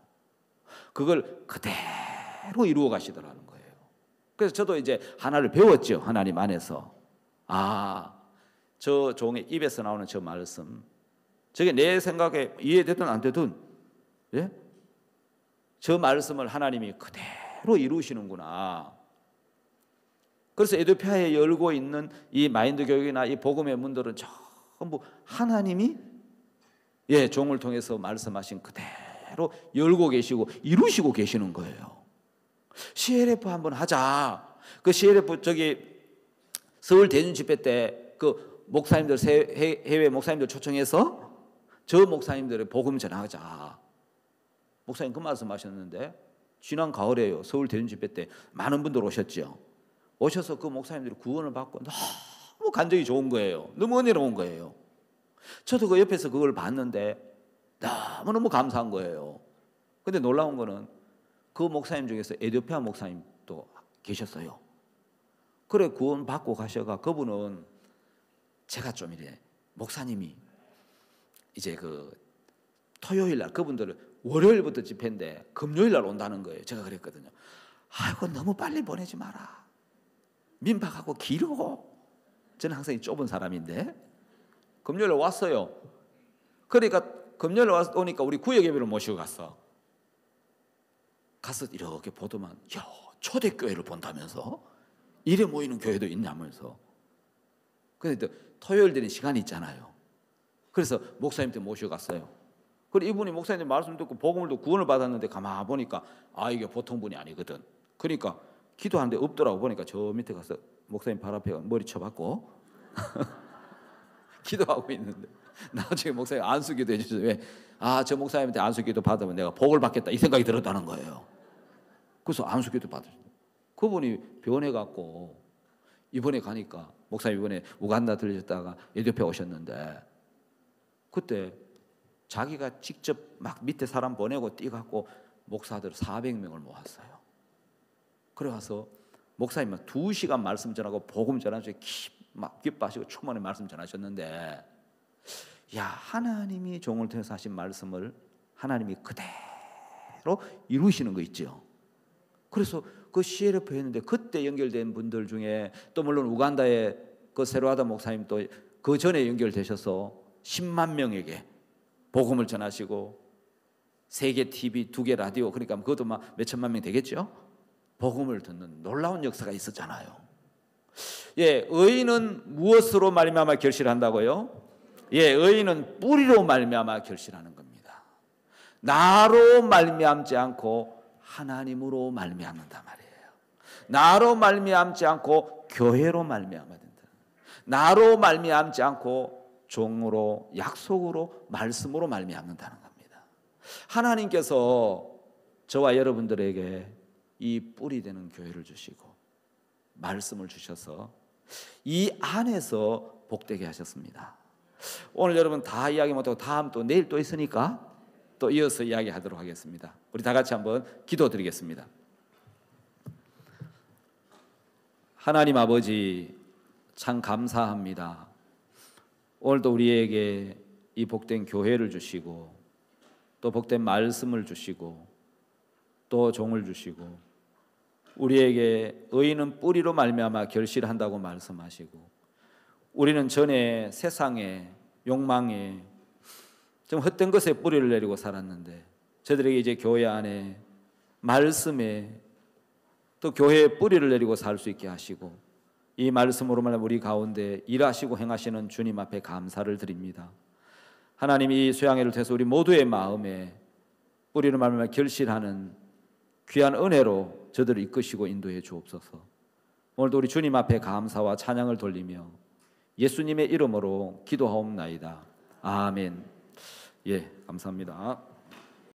그걸 그대로 이루어 가시더라는 거예요. 그래서 저도 이제 하나를 배웠죠. 하나님 안에서. 아, 저 종의 입에서 나오는 저 말씀, 저게 내 생각에 이해되든 안 되든, 예? 저 말씀을 하나님이 그대로 이루시는구나. 그래서 에티오피아에 열고 있는 이 마인드 교육이나 이 복음의 문들은 전부 하나님이 종을 통해서 말씀하신 그대로 열고 계시고 이루시고 계시는 거예요. CLF 한번 하자. 그 CLF 저기 서울 대전 집회 때 그 목사님들 해외 목사님들 초청해서 저 목사님들의 복음 전하자. 목사님 그 말씀하셨는데 지난 가을에요. 서울 대전 집회 때 많은 분들 오셨죠. 오셔서 그 목사님들이 구원을 받고 너무 간증이 좋은 거예요. 너무 은혜로운 거예요. 저도 그 옆에서 그걸 봤는데 너무너무 감사한 거예요. 근데 놀라운 거는 그 목사님 중에서 에티오피아 목사님도 계셨어요. 그래 구원 받고 가셔가 그분은 제가 좀 이래 목사님이 이제 그 토요일 날 그분들은 월요일부터 집회인데 금요일 날 온다는 거예요. 제가 그랬거든요. 아이고 너무 빨리 보내지 마라. 민박하고 길어. 저는 항상 이 좁은 사람인데 금요일에 왔어요. 그러니까 금요일에 오니까 우리 구역 예배를 모시고 갔어. 가서 이렇게 보더만 야, 초대교회를 본다면서 이래 모이는 교회도 있냐면서. 근데 토요일 되는 시간이 있잖아요. 그래서 목사님한테 모셔갔어요. 그리고 이분이 목사님 말씀 듣고 복음을 듣고 구원을 받았는데 가만 보니까 이게 보통 분이 아니거든. 그러니까 기도하는데 없더라고. 보니까 저 밑에 가서 목사님 발 앞에 머리 쳐박고 기도하고 있는데 나중에 목사님 안수기도 해주셔서 왜? 저 목사님한테 안수기도 받으면 내가 복을 받겠다 이 생각이 들었다는 거예요. 그래서 안수기도 받으셨어요. 그분이 변해갖고 이번에 가니까 목사님 이번에 우간다 들리셨다가 에티오피아 오셨는데 그때 자기가 직접 막 밑에 사람 보내고 뛰갖고 목사들 400명을 모았어요. 그래 와서 목사님은 2시간 말씀 전하고 복음 전하시고 막 기뻐하시고 충만히 말씀 전하셨는데 하나님이 종을 통해서 하신 말씀을 하나님이 그대로 이루시는 거 있죠. 그래서 그 CLF 했는데 그때 연결된 분들 중에 또 물론 우간다의 그 세로하다 목사님 또 그 전에 연결되셔서 10만 명에게 복음을 전하시고 세계 TV 2개 라디오 그러니까 그것도 막 몇천만 명 되겠죠. 복음을 듣는 놀라운 역사가 있었잖아요. 의인은 무엇으로 말미암아 결실한다고요? 의인은 뿌리로 말미암아 결실하는 겁니다. 나로 말미암지 않고 하나님으로 말미암는단 말이에요. 나로 말미암지 않고 교회로 말미암아야 된다. 나로 말미암지 않고 종으로 약속으로 말씀으로 말미암는다는 겁니다. 하나님께서 저와 여러분들에게 이 뿌리 되는 교회를 주시고 말씀을 주셔서 이 안에서 복되게 하셨습니다. 오늘 여러분 다 이야기 못하고 다음 또 내일 또 있으니까 또 이어서 이야기하도록 하겠습니다. 우리 다 같이 한번 기도드리겠습니다. 하나님 아버지 참 감사합니다. 오늘도 우리에게 이 복된 교회를 주시고 또 복된 말씀을 주시고 또 종을 주시고 우리에게 의인은 뿌리로 말미암아 결실한다고 말씀하시고 우리는 전에 세상에 욕망에 좀 헛된 것에 뿌리를 내리고 살았는데 저들에게 이제 교회 안에 말씀에 또 교회에 뿌리를 내리고 살 수 있게 하시고 이 말씀으로 말하면 우리 가운데 일하시고 행하시는 주님 앞에 감사를 드립니다. 하나님이 수양회를 통해서 우리 모두의 마음에 뿌리로 말하면 결실하는 귀한 은혜로 저들을 이끄시고 인도해 주옵소서. 오늘도 우리 주님 앞에 감사와 찬양을 돌리며 예수님의 이름으로 기도하옵나이다. 아멘. 감사합니다.